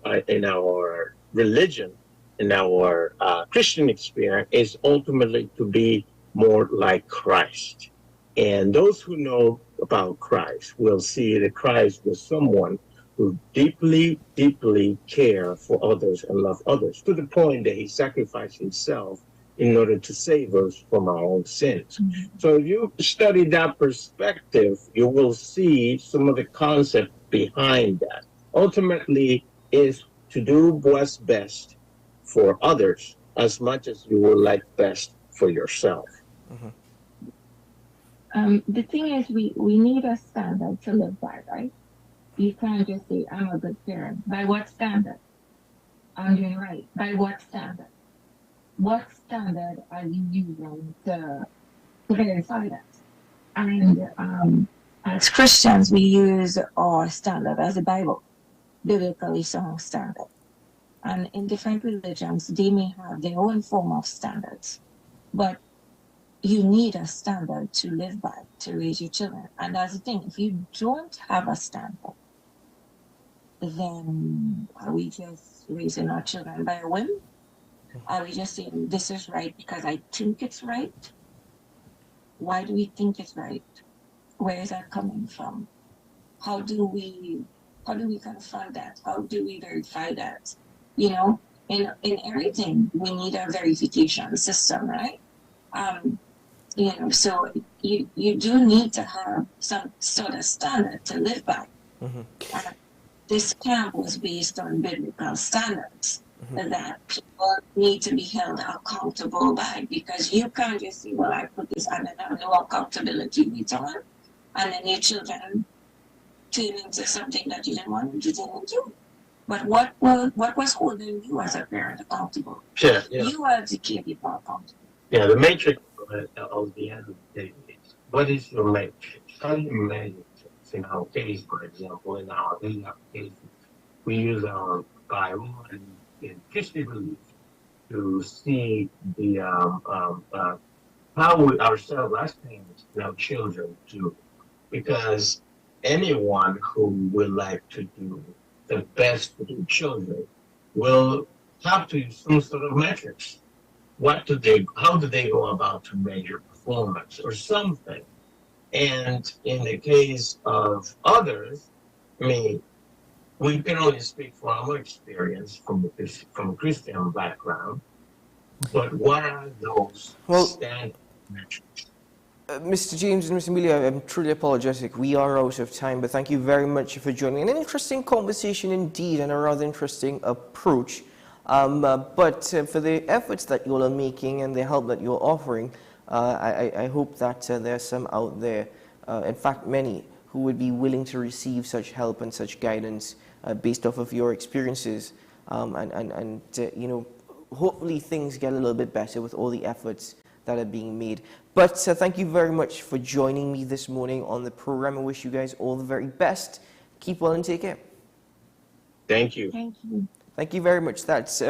religion, in our Christian experience, is ultimately to be more like Christ. And those who know about Christ will see that Christ was someone who deeply, deeply cared for others and loved others, to the point that he sacrificed himself in order to save us from our own sins. So if you study that perspective, you will see some of the concept behind that. Ultimately is to do what's best for others as much as you would like best for yourself. The thing is, we need a standard to live by, right? You can't just say, I'm a good parent. By what standard? I'm doing right. By what standard? What standard are you using to verify that? And as Christians, we use our standard as the Bible, biblically sound standard. And in different religions, they may have their own form of standards. But you need a standard to live by, to raise your children. And that's the thing, if you don't have a standard, then are we just raising our children by a whim? Are we just saying this is right because I think it's right? Why do we think it's right? Where is that coming from? How do we confront that? How do we verify that? You know, in everything, we need a verification system, right? You know, so you do need to have some sort of standard to live by. This camp was based on biblical standards that people need to be held accountable by, because you can't just say, well, I put this and then have no accountability return, and then your children turn into something that you didn't want them to turn into. But what was holding you as a parent accountable? Yeah. You as a caregiver accountable. Yeah, the matrix of the end of the day is, what is your matrix? How do you measure things? In our case, for example, in our daily application, we use our Bible and Christian belief to see the how we ourselves as parents and our children do. Because anyone who would like to do the best for their children will have to use some sort of metrics. How do they go about to measure performance or something? And in the case of others, I mean, we can only speak from our experience from a Christian background, but what are those standard measures? Mr. James and Ms. Amelia, I'm truly apologetic. We are out of time, but thank you very much for joining. An interesting conversation indeed, and a rather interesting approach. But for the efforts that you all are making and the help that you're offering, I hope that there's some out there, in fact many, who would be willing to receive such help and such guidance based off of your experiences. You know, hopefully things get a little bit better with all the efforts that are being made. But thank you very much for joining me this morning on the program. I wish you guys all the very best. Keep well and take care. Thank you. Thank you. Thank you very much. That's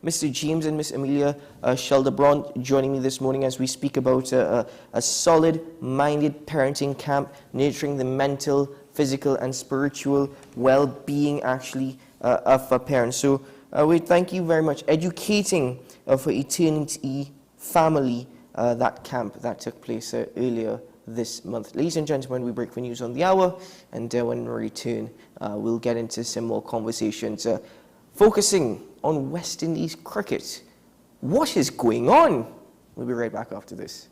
Mr. James and Miss Amelia Shelderbrand joining me this morning as we speak about a solid-minded parenting camp, nurturing the mental, physical, and spiritual well-being, actually, of our parents. So we thank you very much. Educating for Eternity Family, that camp that took place earlier this month. Ladies and gentlemen, we break for news on the hour, and when we return, we'll get into some more conversations. Focusing on West Indies cricket. What is going on? We'll be right back after this.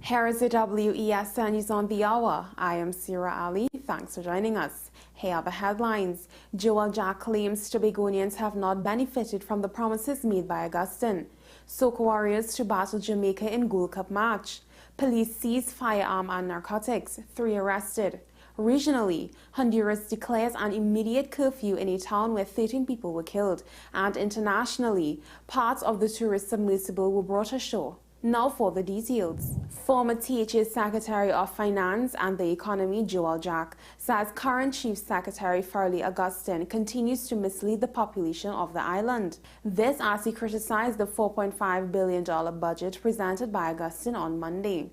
Here is the WESN News on the Hour. I am Sira Ali. Thanks for joining us. Here are the headlines. Joel Jack claims Tobagonians have not benefited from the promises made by Augustine. Soca Warriors to battle Jamaica in Gold Cup match. Police seize firearm and narcotics. 3 arrested. Regionally, Honduras declares an immediate curfew in a town where 13 people were killed. And internationally, parts of the tourist submersible were brought ashore. Now for the details. Former THA Secretary of Finance and the Economy, Joel Jack, says current Chief Secretary Farley Augustine continues to mislead the population of the island. This as he criticized the $4.5 billion budget presented by Augustine on Monday.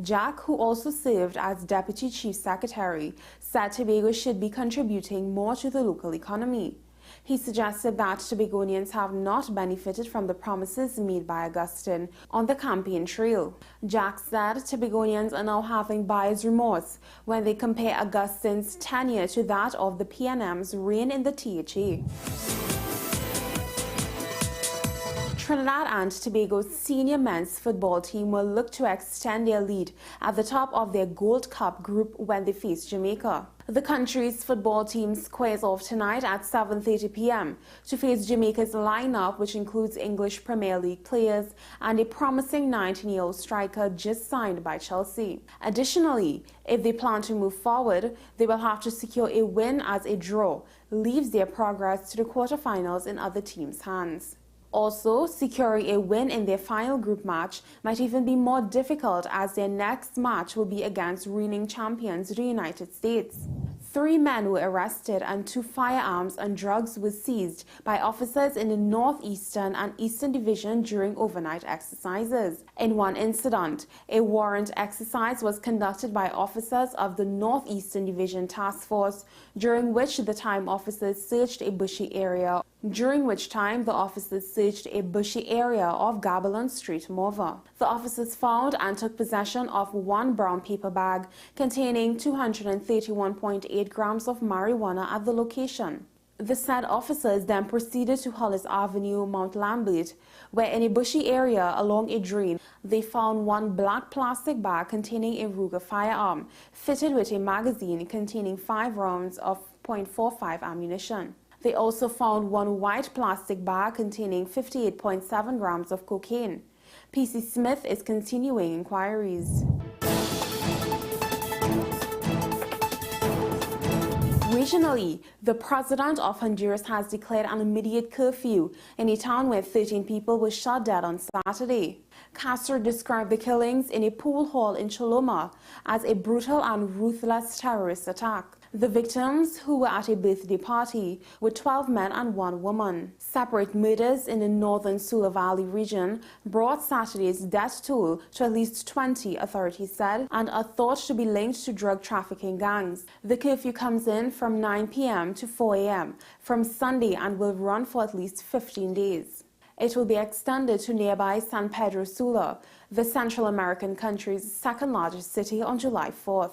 Jack, who also served as Deputy Chief Secretary, said Tobago should be contributing more to the local economy. He suggested that Tobagonians have not benefited from the promises made by Augustine on the campaign trail. Jack said Tobagonians are now having buyer's remorse when they compare Augustine's tenure to that of the PNM's reign in the THA. Trinidad and Tobago's senior men's football team will look to extend their lead at the top of their Gold Cup group when they face Jamaica. The country's football team squares off tonight at 7:30 p.m. to face Jamaica's lineup, which includes English Premier League players and a promising 19-year-old striker just signed by Chelsea. Additionally, if they plan to move forward, they will have to secure a win, as a draw leaves their progress to the quarterfinals in other teams' hands. Also, securing a win in their final group match might even be more difficult, as their next match will be against reigning champions, the United States. 3 men were arrested and 2 firearms and drugs were seized by officers in the Northeastern and Eastern Division during overnight exercises. In one incident, a warrant exercise was conducted by officers of the Northeastern Division Task Force, during which the officers searched a bushy area of Gabalon Street, Morva. The officers found and took possession of 1 brown paper bag containing 231.8 grams of marijuana at the location. The said officers then proceeded to Hollis Avenue, Mount Lambert, where in a bushy area along a drain, they found 1 black plastic bag containing a Ruger firearm, fitted with a magazine containing 5 rounds of .45 ammunition. They also found 1 white plastic bag containing 58.7 grams of cocaine. PC Smith is continuing inquiries. Regionally, the president of Honduras has declared an immediate curfew in a town where 13 people were shot dead on Saturday. Castro described the killings in a pool hall in Choloma as a brutal and ruthless terrorist attack. The victims, who were at a birthday party, were 12 men and 1 woman. Separate murders in the northern Sula Valley region brought Saturday's death toll to at least 20, authorities said, and are thought to be linked to drug trafficking gangs. The curfew comes in from 9 p.m. to 4 a.m. from Sunday and will run for at least 15 days. It will be extended to nearby San Pedro Sula, the Central American country's second largest city, on July 4th.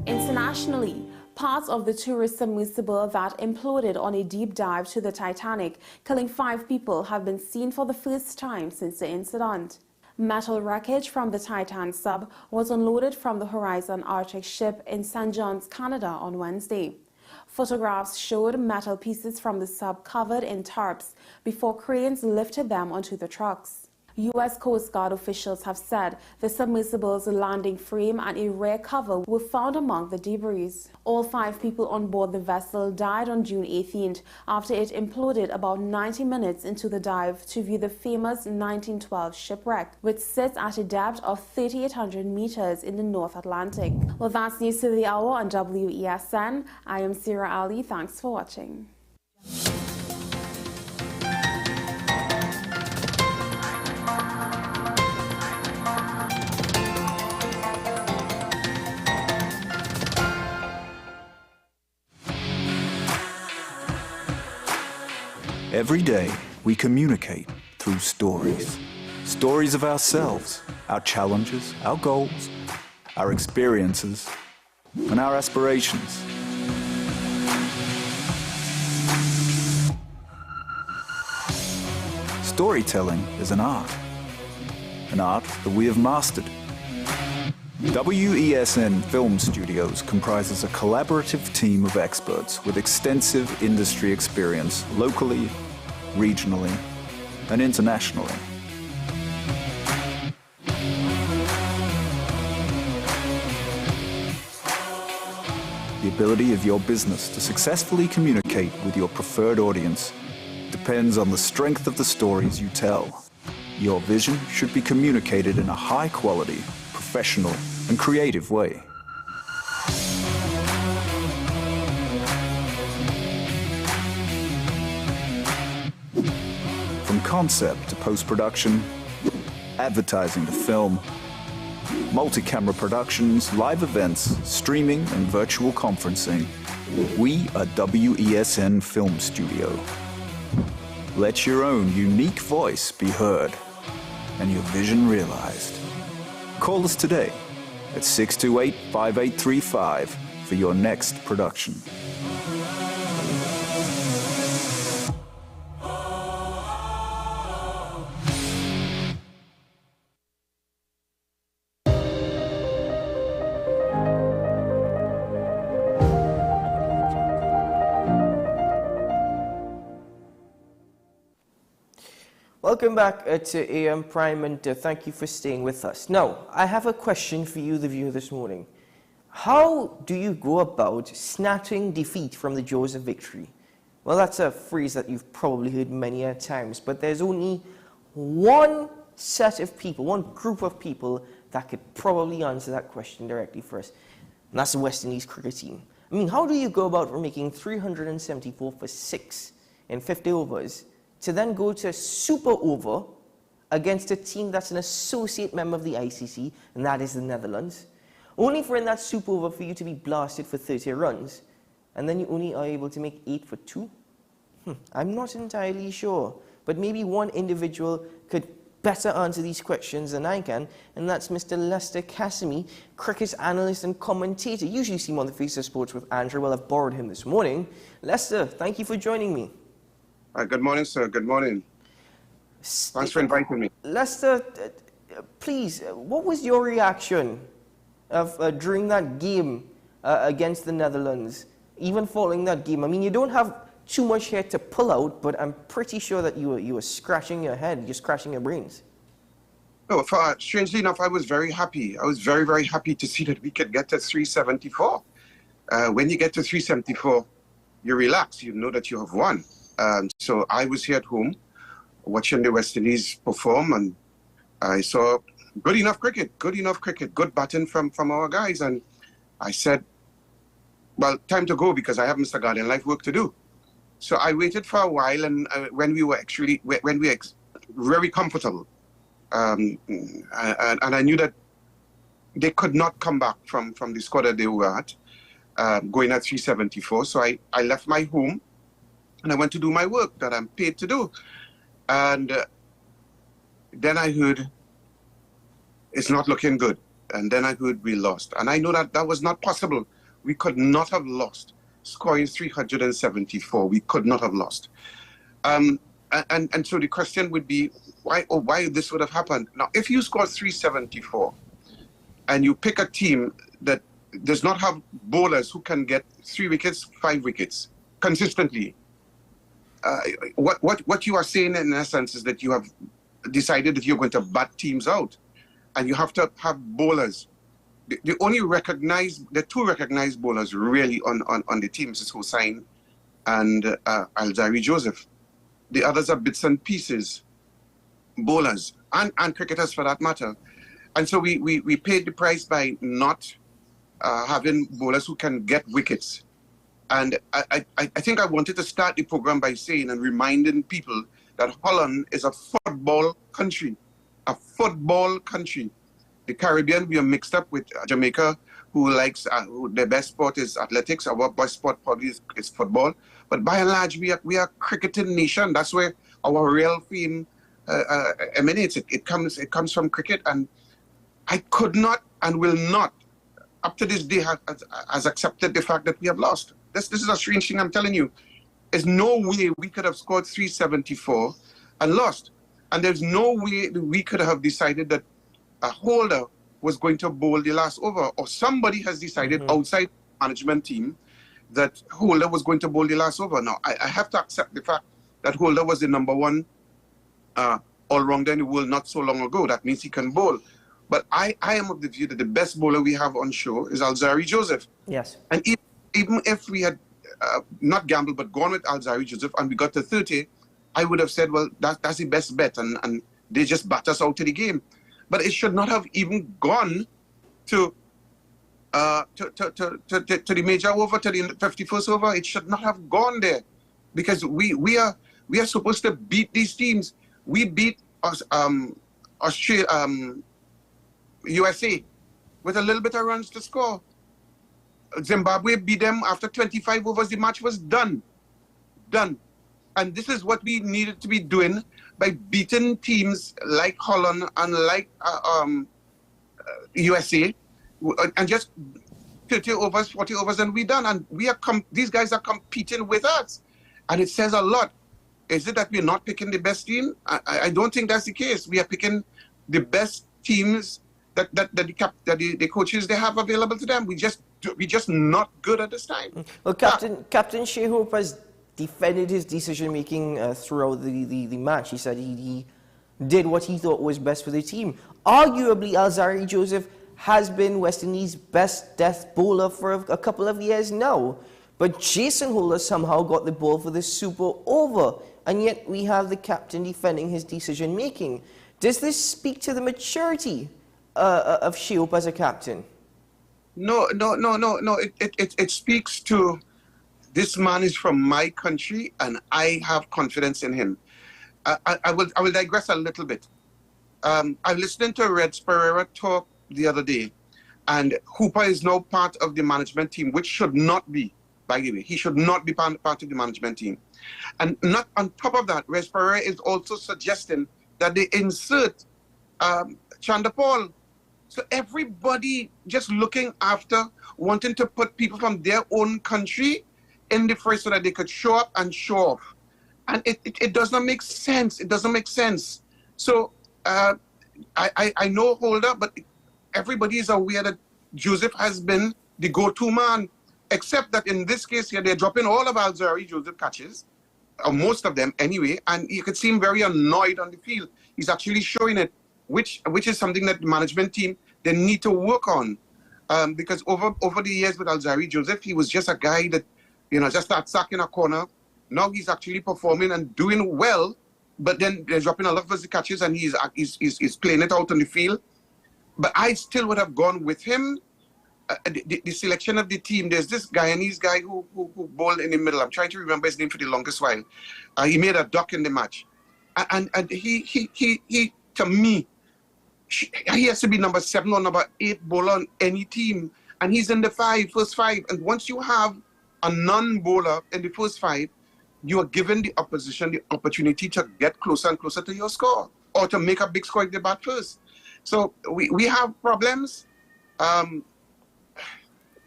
Internationally, parts of the tourist submersible that imploded on a deep dive to the Titanic, killing 5 people, have been seen for the first time since the incident. Metal wreckage from the Titan sub was unloaded from the Horizon Arctic ship in St. John's, Canada on Wednesday. Photographs showed metal pieces from the sub covered in tarps before cranes lifted them onto the trucks. U.S. Coast Guard officials have said the submersible's landing frame and a rear cover were found among the debris. All 5 people on board the vessel died on June 18th after it imploded about 90 minutes into the dive to view the famous 1912 shipwreck, which sits at a depth of 3,800 meters in the North Atlantic. Well, that's news to the hour on WESN. I am Sira Ali. Thanks for watching. Every day, we communicate through stories. Stories of ourselves, our challenges, our goals, our experiences, and our aspirations. Storytelling is an art that we have mastered. WESN Film Studios comprises a collaborative team of experts with extensive industry experience locally, regionally, and internationally. The ability of your business to successfully communicate with your preferred audience depends on the strength of the stories you tell. Your vision should be communicated in a high-quality, professional, and creative way. From concept to post-production, advertising to film, multi-camera productions, live events, streaming, and virtual conferencing, we are WESN Film Studio. Let your own unique voice be heard and your vision realized. Call us today at 628-5835 for your next production. Welcome back to AM Prime, and thank you for staying with us. Now, I have a question for you, the viewer, this morning. How do you go about snatching defeat from the jaws of victory? Well, that's a phrase that you've probably heard many times, but there's only one set of people, one group of people that could probably answer that question directly for us, and that's the West Indies cricket team. I mean, how do you go about making 374 for 6 in 50 overs to then go to super over against a team that's an associate member of the ICC, and that is the Netherlands, only for in that super over for you to be blasted for 30 runs, and then you only are able to make 8 for 2? I'm not entirely sure, but maybe one individual could better answer these questions than I can, and that's Mr. Lester Cassimy, cricket analyst and commentator. Usually see him on the Face of Sports with Andrew. Well, I've borrowed him this morning. Lester, thank you for joining me. Good morning, sir. Good morning. Thanks for inviting me. Lester, please, what was your reaction during that game against the Netherlands, even following that game? I mean, you don't have too much hair to pull out, but I'm pretty sure that you were scratching your head, you're scratching your brains. No, strangely enough, I was very happy. I was very, very happy to see that we could get to 374. When you get to 374, you relax. You know that you have won. So I was here at home watching the West Indies perform, and I saw good enough cricket, good batting from our guys. And I said, well, time to go because I have Mr. Garden Life work to do. So I waited for a while, and when we were very comfortable, and I knew that they could not come back from the score that they were at, going at 374. So I left my home and I went to do my work that I'm paid to do. And then I heard it's not looking good. And then I heard we lost. And I know that that was not possible. We could not have lost. Scoring 374, we could not have lost. And so the question would be, why this would have happened? Now, if you score 374 and you pick a team that does not have bowlers who can get 3 wickets, 5 wickets consistently, what you are saying in essence is that you have decided that you're going to bat teams out, and you have to have bowlers. The two recognized bowlers really on the teams is Hossain and Alzari Joseph. The others are bits and pieces bowlers and cricketers for that matter. And so we paid the price by not having bowlers who can get wickets. And I think I wanted to start the program by saying and reminding people that Holland is a football country. A football country. The Caribbean, we are mixed up with Jamaica, who likes, their best sport is athletics. Our best sport probably is football. But by and large, we are a cricketing nation. That's where our real fame emanates. It comes from cricket. And I could not and will not, up to this day, has accepted the fact that we have lost. This is a strange thing I'm telling you. There's no way we could have scored 374 and lost. And there's no way that we could have decided that a holder was going to bowl the last over, or somebody has decided outside management team that holder was going to bowl the last over. Now, I have to accept the fact that holder was the #1 all-rounder in the world not so long ago. That means he can bowl. But I am of the view that the best bowler we have on show is Alzari Joseph. Yes. And even if we had not gambled but gone with Alzari Joseph and we got to 30, I would have said, well, that's the best bet, and they just bat us out of the game. But it should not have even gone to the major over, to the 51st over. It should not have gone there, because we are supposed to beat these teams. We beat Australia, USA with a little bit of runs to score. Zimbabwe beat them after 25 overs. The match was done. And this is what we needed to be doing by beating teams like Holland and like USA, and just 30 overs, 40 overs, and we're done. And these guys are competing with us, and it says a lot. Is it that we're not picking the best team? I don't think that's the case. We are picking the best teams that the coaches they have available to them. We just not good at this time. Well, Captain Shea Hope has defended his decision-making throughout the match. He said he did what he thought was best for the team. Arguably, Alzari Joseph has been West Indies' best death bowler for a couple of years now. But Jason Holder somehow got the ball for the super over, and yet we have the captain defending his decision-making. Does this speak to the maturity of Shea Hope as a captain? No. It speaks to, this man is from my country, and I have confidence in him. I will digress a little bit. I was listening to Reds Pereira talk the other day, and Hooper is now part of the management team, which should not be, by the way. He should not be part of the management team. And not on top of that, Reds Pereira is also suggesting that they insert Chandapal. So everybody just looking after, wanting to put people from their own country in the fray so that they could show up and show off. And it does not make sense. It doesn't make sense. So I know Holder, but everybody is aware that Joseph has been the go-to man, except that in this case here, they're dropping all of Alzari Joseph catches, or most of them anyway, and you could see him very annoyed on the field. He's actually showing it. which is something that the management team, they need to work on. Because over the years with Alzari Joseph, he was just a guy that, just starts sacking a corner. Now he's actually performing and doing well, but then they're dropping a lot of his catches and he's playing it out on the field. But I still would have gone with him. The selection of the team, there's this Guyanese guy who bowled in the middle. I'm trying to remember his name for the longest while. He made a duck in the match. And he to me, he has to be number 7 or number 8 bowler on any team. And he's in the first 5. And once you have a non-bowler in the first 5, you are given the opposition the opportunity to get closer and closer to your score or to make a big score if they bat first. So we have problems. And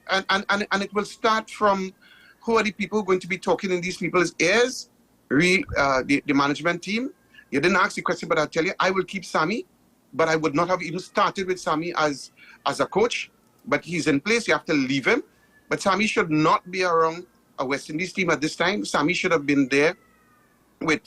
it will start from who are the people going to be talking in these people's ears, the management team. You didn't ask the question, but I'll tell you, I will keep Sammy, but I would not have even started with Sammy as a coach, but he's in place, you have to leave him. But Sammy should not be around a West Indies team at this time. Sammy should have been there with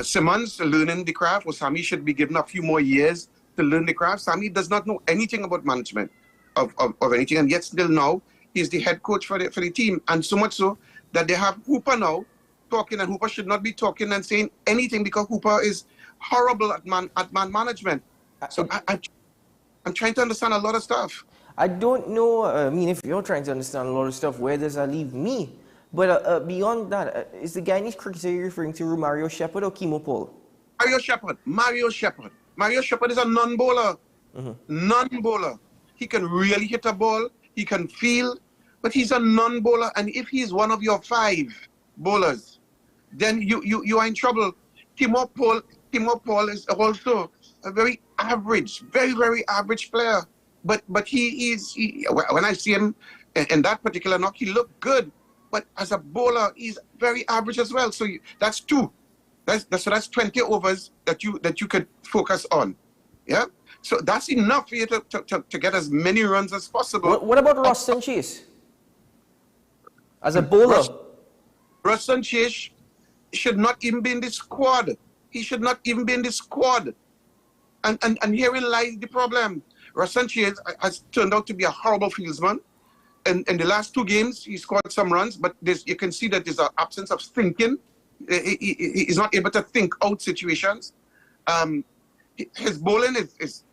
Simmons learning the craft, or Sammy should be given a few more years to learn the craft. Sammy does not know anything about management of anything, and yet still now he's the head coach for the team, and so much so that they have Hooper now talking, and Hooper should not be talking and saying anything because Hooper is horrible at man management. So I'm trying to understand a lot of stuff. I don't know, I mean, if you're trying to understand a lot of stuff, where does that leave me? But beyond that, is the Guyanese cricketer you're referring to Mario Shepherd or Kimo Paul? Mario Shepherd. Mario Shepherd is a non-bowler. Non-bowler. He can really hit a ball. He can field, but he's a non-bowler. And if he's one of your 5 bowlers, then you are in trouble. Kimo Paul is also a very average, very, very average player. But when I see him in that particular knock, he looked good. But as a bowler, he's very average as well. So that's 2. That's 20 overs that you could focus on. Yeah. So that's enough for you to get as many runs as possible. What about Roston Chase? As a bowler? Roston Chase should not even be in the squad. He should not even be in the squad. And herein lies the problem. Roston Chase has turned out to be a horrible fieldsman. In the last 2 games, he scored some runs, but you can see that there's an absence of thinking. He's not able to think out situations. His bowling is,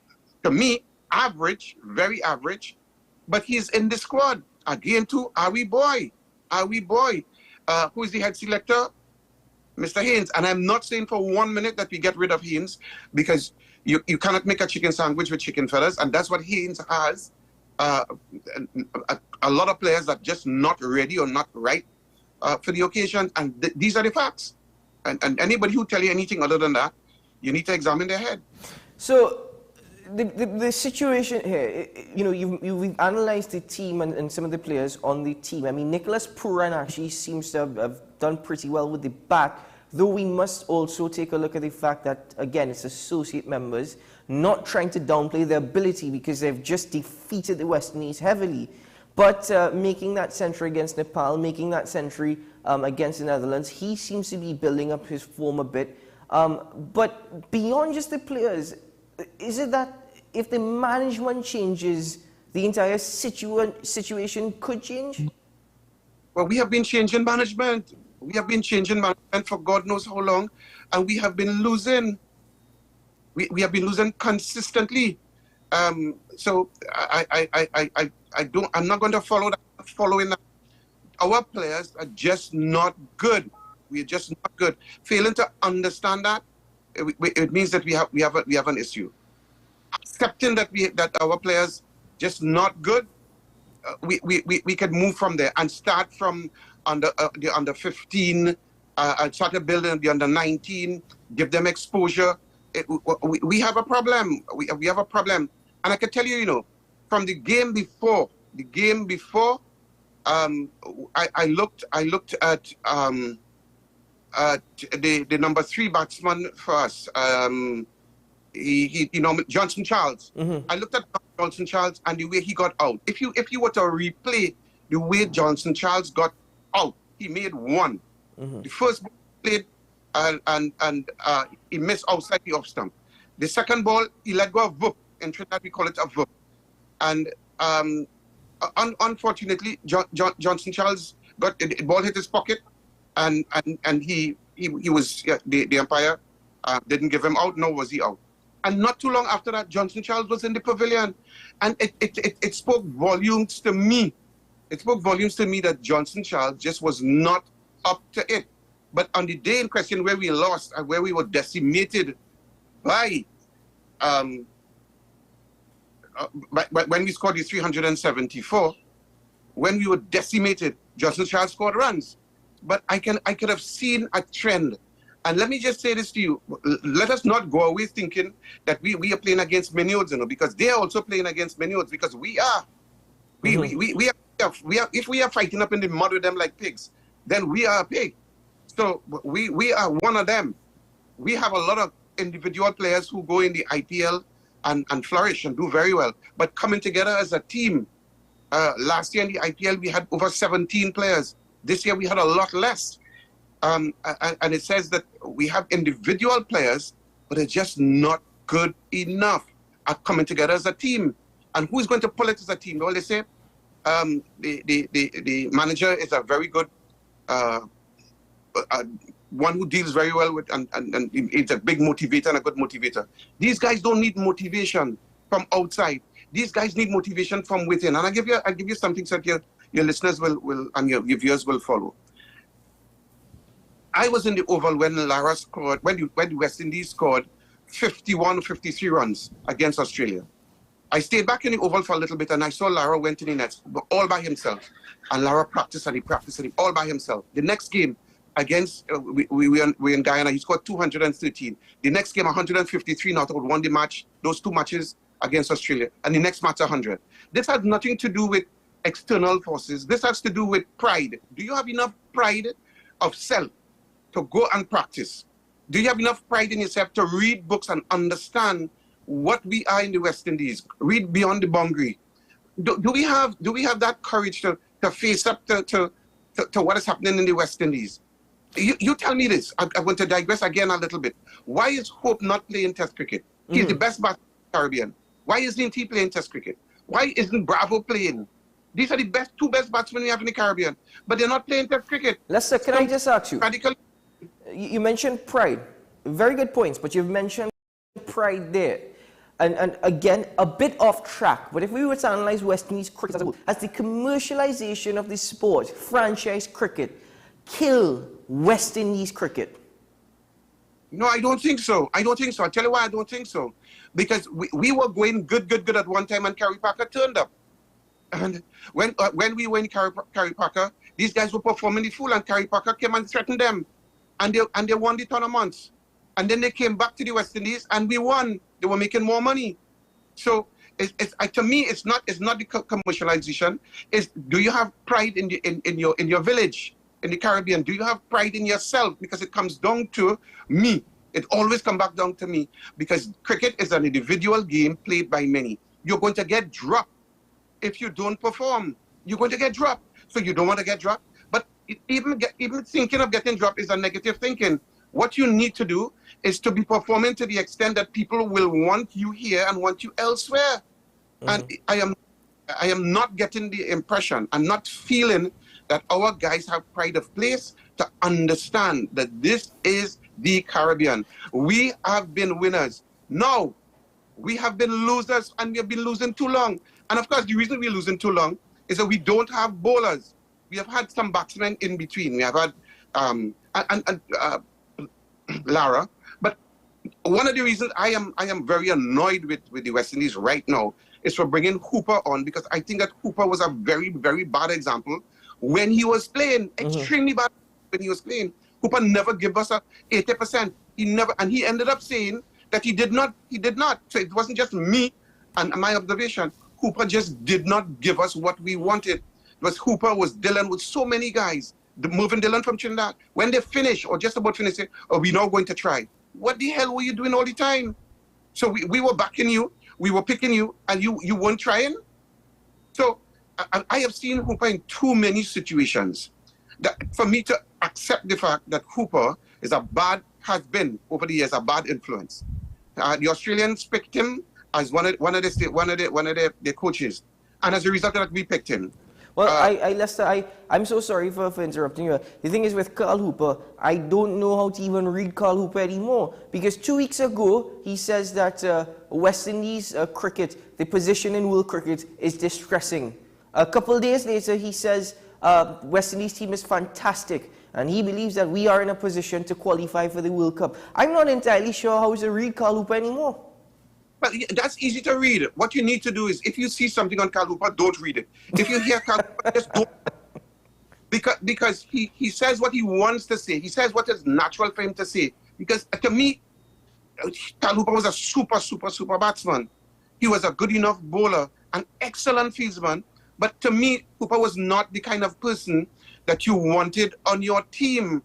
to me, average, very average, but he's in the squad. Again, too, are we boy? Who is the head selector? Mr. Haynes. And I'm not saying for 1 minute that we get rid of Haynes, because you cannot make a chicken sandwich with chicken feathers, and that's what Haynes has. A lot of players that are just not ready or not right for the occasion, and these are the facts. And anybody who tell you anything other than that, you need to examine their head. So the situation here, you've analysed the team and some of the players on the team. I mean, Nicholas Puran actually seems to have done pretty well with the bat, though we must also take a look at the fact that, again, it's associate members not trying to downplay their ability because they've just defeated the West Indies heavily. But making that century against Nepal, making that century against the Netherlands, he seems to be building up his form a bit. But beyond just the players, is it that if the management changes, the entire situation could change? Well, we have been changing management. We have been changing management for God knows how long, and we have been losing. We have been losing consistently. So I'm not going to following that. Our players are just not good. We are just not good. Failing to understand that, it means that we have an issue. Accepting that our players just not good, we can move from there and start from the under 15 and start building the under 19, give them exposure. We have a problem. We have a problem, and I can tell you, from the game before, I looked at the number 3 batsman for us. Johnson Charles. I looked at Johnson Charles and the way he got out. If you were to replay the way Johnson Charles got out, he made 1. The first ball played and he missed outside the off stump. The second ball, he let go of whoop. In Trinidad, we call it a whoop. And unfortunately, Johnson Charles got the ball hit his pocket, and he was the umpire didn't give him out, nor was he out. And not too long after that, Johnson Charles was in the pavilion, and it spoke volumes to me. It spoke volumes to me that Johnson Charles just was not up to it. But on the day in question where we lost and where we were decimated by when we scored the 374, when we were decimated, Johnson Charles scored runs. But I could have seen a trend. And let me just say this to you. Let us not go away thinking that we are playing against Minions, because they are also playing against Minions, because we are. If we are fighting up in the mud with them like pigs, then we are a pig. So we are one of them. We have a lot of individual players who go in the IPL and flourish and do very well. But coming together as a team, last year in the IPL we had over 17 players. This year we had a lot less. And it says that we have individual players, but they're just not good enough at coming together as a team. And who's going to pull it as a team? Well, they say the manager is a very good one who deals very well with, and it's a big motivator and a good motivator. These guys don't need motivation from outside. These guys need motivation from within. And I'll give you something so that your listeners will and your viewers will follow. I was in the Oval when Lara scored, when the West Indies scored 51, 53 runs against Australia. I stayed back in the Oval for a little bit, and I saw Lara went to the nets all by himself. And Lara practiced and he practiced and he all by himself. The next game against, we were in Guyana, he scored 213. The next game, 153 not out, won the match, those two matches against Australia. And the next match, 100. This has nothing to do with external forces. This has to do with pride. Do you have enough pride of self to go and practice? Do you have enough pride in yourself to read books and understand what we are in the West Indies? Read beyond the boundary. Do we have that courage to face up to what is happening in the West Indies? You tell me this. I want to digress again a little bit. Why is Hope not playing Test cricket? He's the best batsman in the Caribbean. Why isn't he playing Test cricket? Why isn't Bravo playing? These are the two best batsmen we have in the Caribbean, but they're not playing Test cricket. Lester, can I just ask you? You mentioned pride. Very good points, but you've mentioned pride there. And again, a bit off track, but if we were to analyze West Indies cricket as a whole, has the commercialization of the sport, franchise cricket, kill West Indies cricket? No, I don't think so. I don't think so. I'll tell you why I don't think so. Because we were going good at one time, and Kerry Parker turned up. And when we were in Kerry Parker, these guys were performing the fool, and Kerry Parker came and threatened them. And they won the tournament. And then they came back to the West Indies, and we won. They were making more money. So to me, it's not the commercialization. It's, do you have pride in your village, in the Caribbean? Do you have pride in yourself? Because it comes down to me. It always comes back down to me. Because cricket is an individual game played by many. You're going to get dropped if you don't perform. You're going to get dropped. So you don't want to get dropped. But even thinking of getting dropped is a negative thinking. What you need to do is to be performing to the extent that people will want you here and want you elsewhere. And I am not getting the impression, I'm not feeling that our guys have pride of place to understand that this is the Caribbean. We have been winners. No, we have been losers, and we have been losing too long. And of course, the reason we're losing too long is that we don't have bowlers. We have had some batsmen in between. We have had Lara. But one of the reasons I am very annoyed with the West Indies right now is for bringing Hooper on, because I think that Hooper was a very, very bad example when he was playing. Extremely bad when he was playing. Hooper never gave us a 80%. He ended up saying that he did not. So it wasn't just me and my observation. Hooper just did not give us what we wanted. Because Hooper was dealing with so many guys, moving Dylan from Trinidad. When they finish or just about finish, we're now going to try. What the hell were you doing all the time? So we were backing you, we were picking you, and you weren't trying? So I have seen Hooper in too many situations that for me to accept the fact that Hooper has been over the years a bad influence. The Australians picked him as one of the coaches, and as a result of that, we picked him. Well, Lester, I'm so sorry for interrupting you. The thing is with Carl Hooper, I don't know how to even read Carl Hooper anymore. Because 2 weeks ago, he says that West Indies cricket, the position in world cricket is distressing. A couple of days later, he says West Indies team is fantastic. And he believes that we are in a position to qualify for the World Cup. I'm not entirely sure how to read Carl Hooper anymore. But that's easy to read. What you need to do is, if you see something on Carl Hooper, don't read it. If you hear Carl Hooper, just don't. Because he says what he wants to say. He says what is natural for him to say. Because to me, Carl Hooper was a super batsman. He was a good enough bowler, an excellent fieldsman. But to me, Hooper was not the kind of person that you wanted on your team.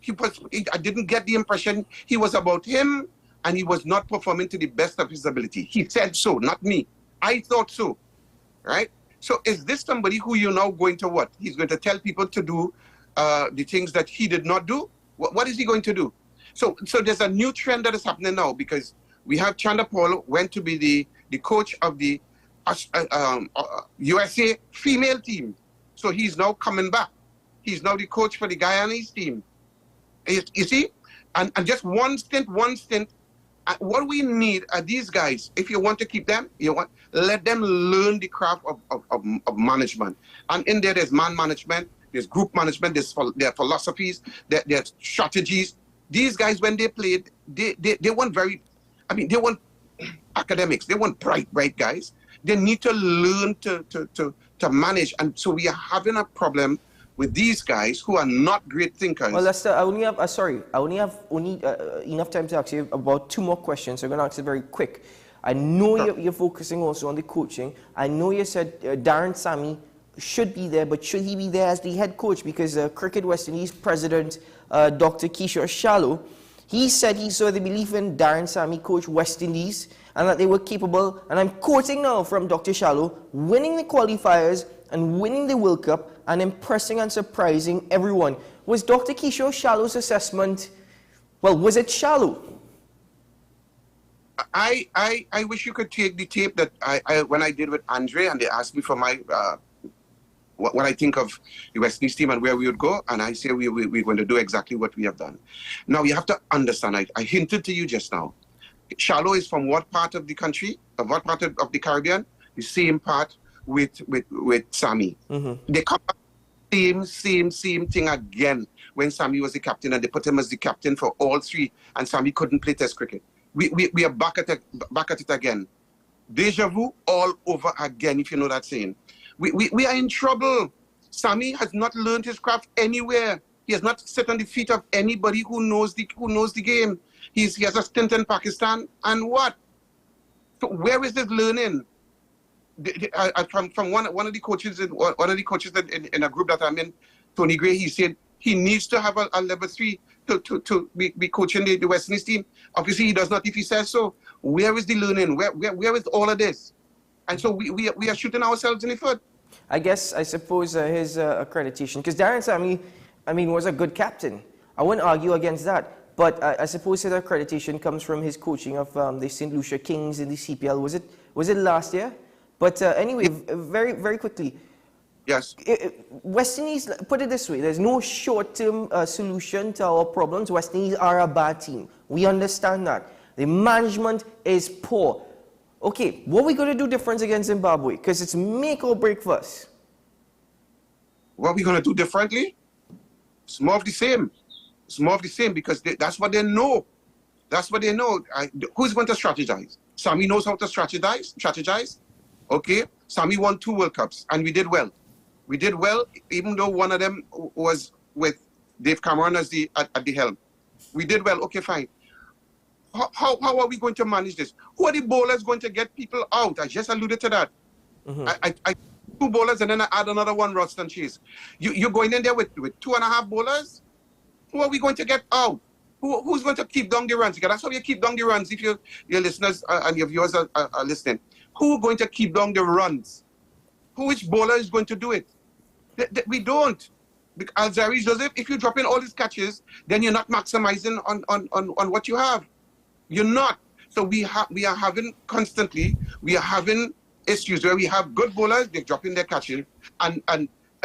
I didn't get the impression he was about him, and he was not performing to the best of his ability. He said so, not me. I thought so, right? So is this somebody who you're now going to what? He's going to tell people to do the things that he did not do? What is he going to do? So there's a new trend that is happening now, because we have Chanda Paul went to be the coach of the USA female team. So he's now coming back. He's now the coach for the Guyanese team. You see? And just one stint. What we need are these guys. If you want to keep them, let them learn the craft of management. And in there's man management, there's group management, their philosophies, their strategies. These guys, when they played, they weren't they weren't academics. They weren't bright guys. They need to learn to manage. And so we are having a problem with these guys who are not great thinkers. Well, Lester, I only have enough time to ask you about 2 more questions. So I'm going to ask it very quick. I know you're focusing also on the coaching. I know you said Darren Sammy should be there, but should he be there as the head coach? Because Cricket West Indies president, Dr. Kishore Shallow, he said he saw the belief in Darren Sammy coach West Indies and that they were capable, and I'm quoting now from Dr. Shallow, winning the qualifiers and winning the World Cup and impressing and surprising everyone. Was Dr. Kishore Shallow's assessment, well, was it shallow? I wish you could take the tape that when I did with Andre, and they asked me for my what I think of the West Indies team and where we would go, and I say we're going to do exactly what we have done. Now you have to understand, I hinted to you just now, Shallow is from what part of the country, what part of the Caribbean? The same part with Sammy. Mm-hmm. They come back same thing again when Sammy was the captain, and they put him as the captain for all 3, and Sammy couldn't play Test cricket. We are back at it again. Deja vu all over again, if you know that saying. We are in trouble. Sammy has not learned his craft anywhere. He has not sat on the feet of anybody who knows the game. He has a stint in Pakistan, and what? So where is this learning? From one of the coaches in a group that I'm in, Tony Gray, he said he needs to have a level 3 to be coaching the West Indies team. Obviously, he does not if he says so. Where is the learning? Where is all of this? And so we are shooting ourselves in the foot. I suppose his accreditation, because Darren Sammy, was a good captain. I wouldn't argue against that. But I suppose his accreditation comes from his coaching of the St. Lucia Kings in the CPL. Was it last year? But anyway, very, very quickly. Yes. West Indies, put it this way, there's no short-term solution to our problems. West Indies are a bad team. We understand that. The management is poor. Okay, what are we going to do different against Zimbabwe? Because it's make or break for us. What are we going to do differently? It's more of the same. It's more of the same because that's what they know. That's what they know. Who's going to strategize? Sammy knows how to strategize. Okay, Sammy won 2 World Cups, and we did well. We did well, even though one of them was with Dave Cameron at the helm. We did well. Okay, fine. How are we going to manage this? Who are the bowlers going to get people out? I just alluded to that. Mm-hmm. I 2 bowlers, and then I add another one, Roston Chase. You're going in there with 2.5 bowlers? Who are we going to get out? Who's going to keep down the runs? Because that's how you keep down the runs if your listeners and your viewers are listening. Who's going to keep down the runs? Which bowler is going to do it? We don't. Alzari Joseph, if you drop in all these catches, then you're not maximizing on what you have. You're not. So we are having issues where we have good bowlers, they're dropping their catches. And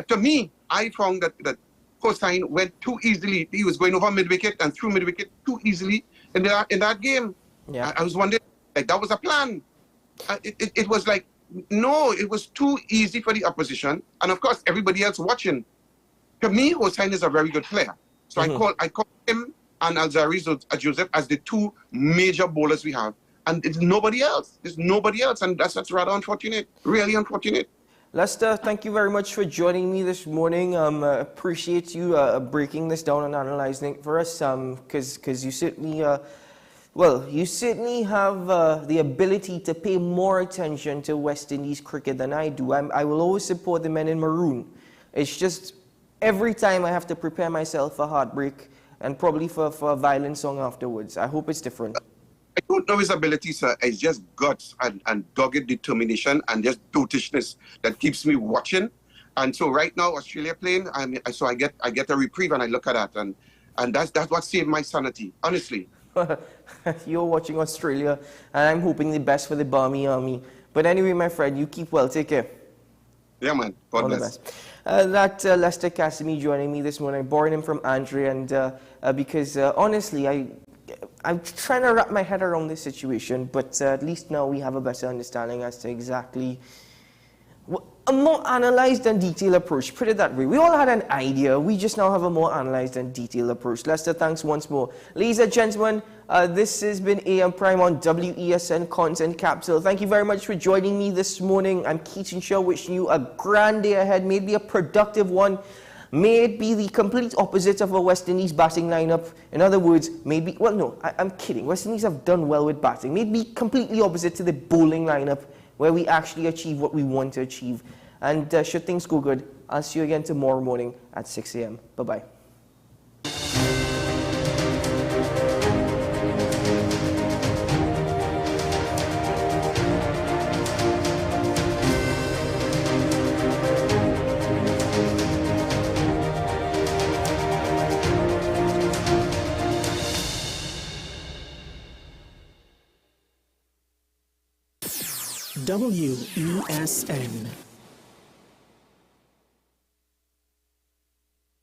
to me, I found that Hossain went too easily. He was going over mid-wicket and through mid-wicket too easily in that game. Yeah. I was wondering, like, that was a plan. It was like, no, it was too easy for the opposition. And of course, everybody else watching. To me, Hossain is a very good player. So I call him and Alzari Joseph as the two major bowlers we have. And there's nobody else. And that's rather unfortunate, really unfortunate. Lester, thank you very much for joining me this morning. Appreciate you breaking this down and analyzing it for us, because you certainly, you certainly have the ability to pay more attention to West Indies cricket than I do. I will always support the men in maroon. It's just every time I have to prepare myself for heartbreak and probably for a violent song afterwards. I hope it's different. I don't know his ability, sir. It's just guts and dogged determination and just dotishness that keeps me watching. And so right now, Australia playing, so I get a reprieve and I look at that, and that's what saved my sanity, honestly. You're watching Australia, and I'm hoping the best for the Barmy Army. But anyway, my friend, you keep well. Take care. Yeah, man. God bless. That Lester Casimir joining me this morning, borrowing him from Andre, and because honestly, I'm trying to wrap my head around this situation, but at least now we have a better understanding as to exactly a more analyzed and detailed approach. Put it that way. We all had an idea. We just now have a more analyzed and detailed approach. Lester, thanks once more. Ladies and gentlemen, this has been AM Prime on WESN Content Capital. Thank you very much for joining me this morning. I'm Keaton Shaw, wishing you a grand day ahead, maybe a productive one. May it be the complete opposite of a West Indies batting lineup. In other words, maybe, well, no, I'm kidding. West Indies have done well with batting. May it be completely opposite to the bowling lineup, where we actually achieve what we want to achieve. And should things go good, I'll see you again tomorrow morning at 6 a.m. Bye-bye. WESN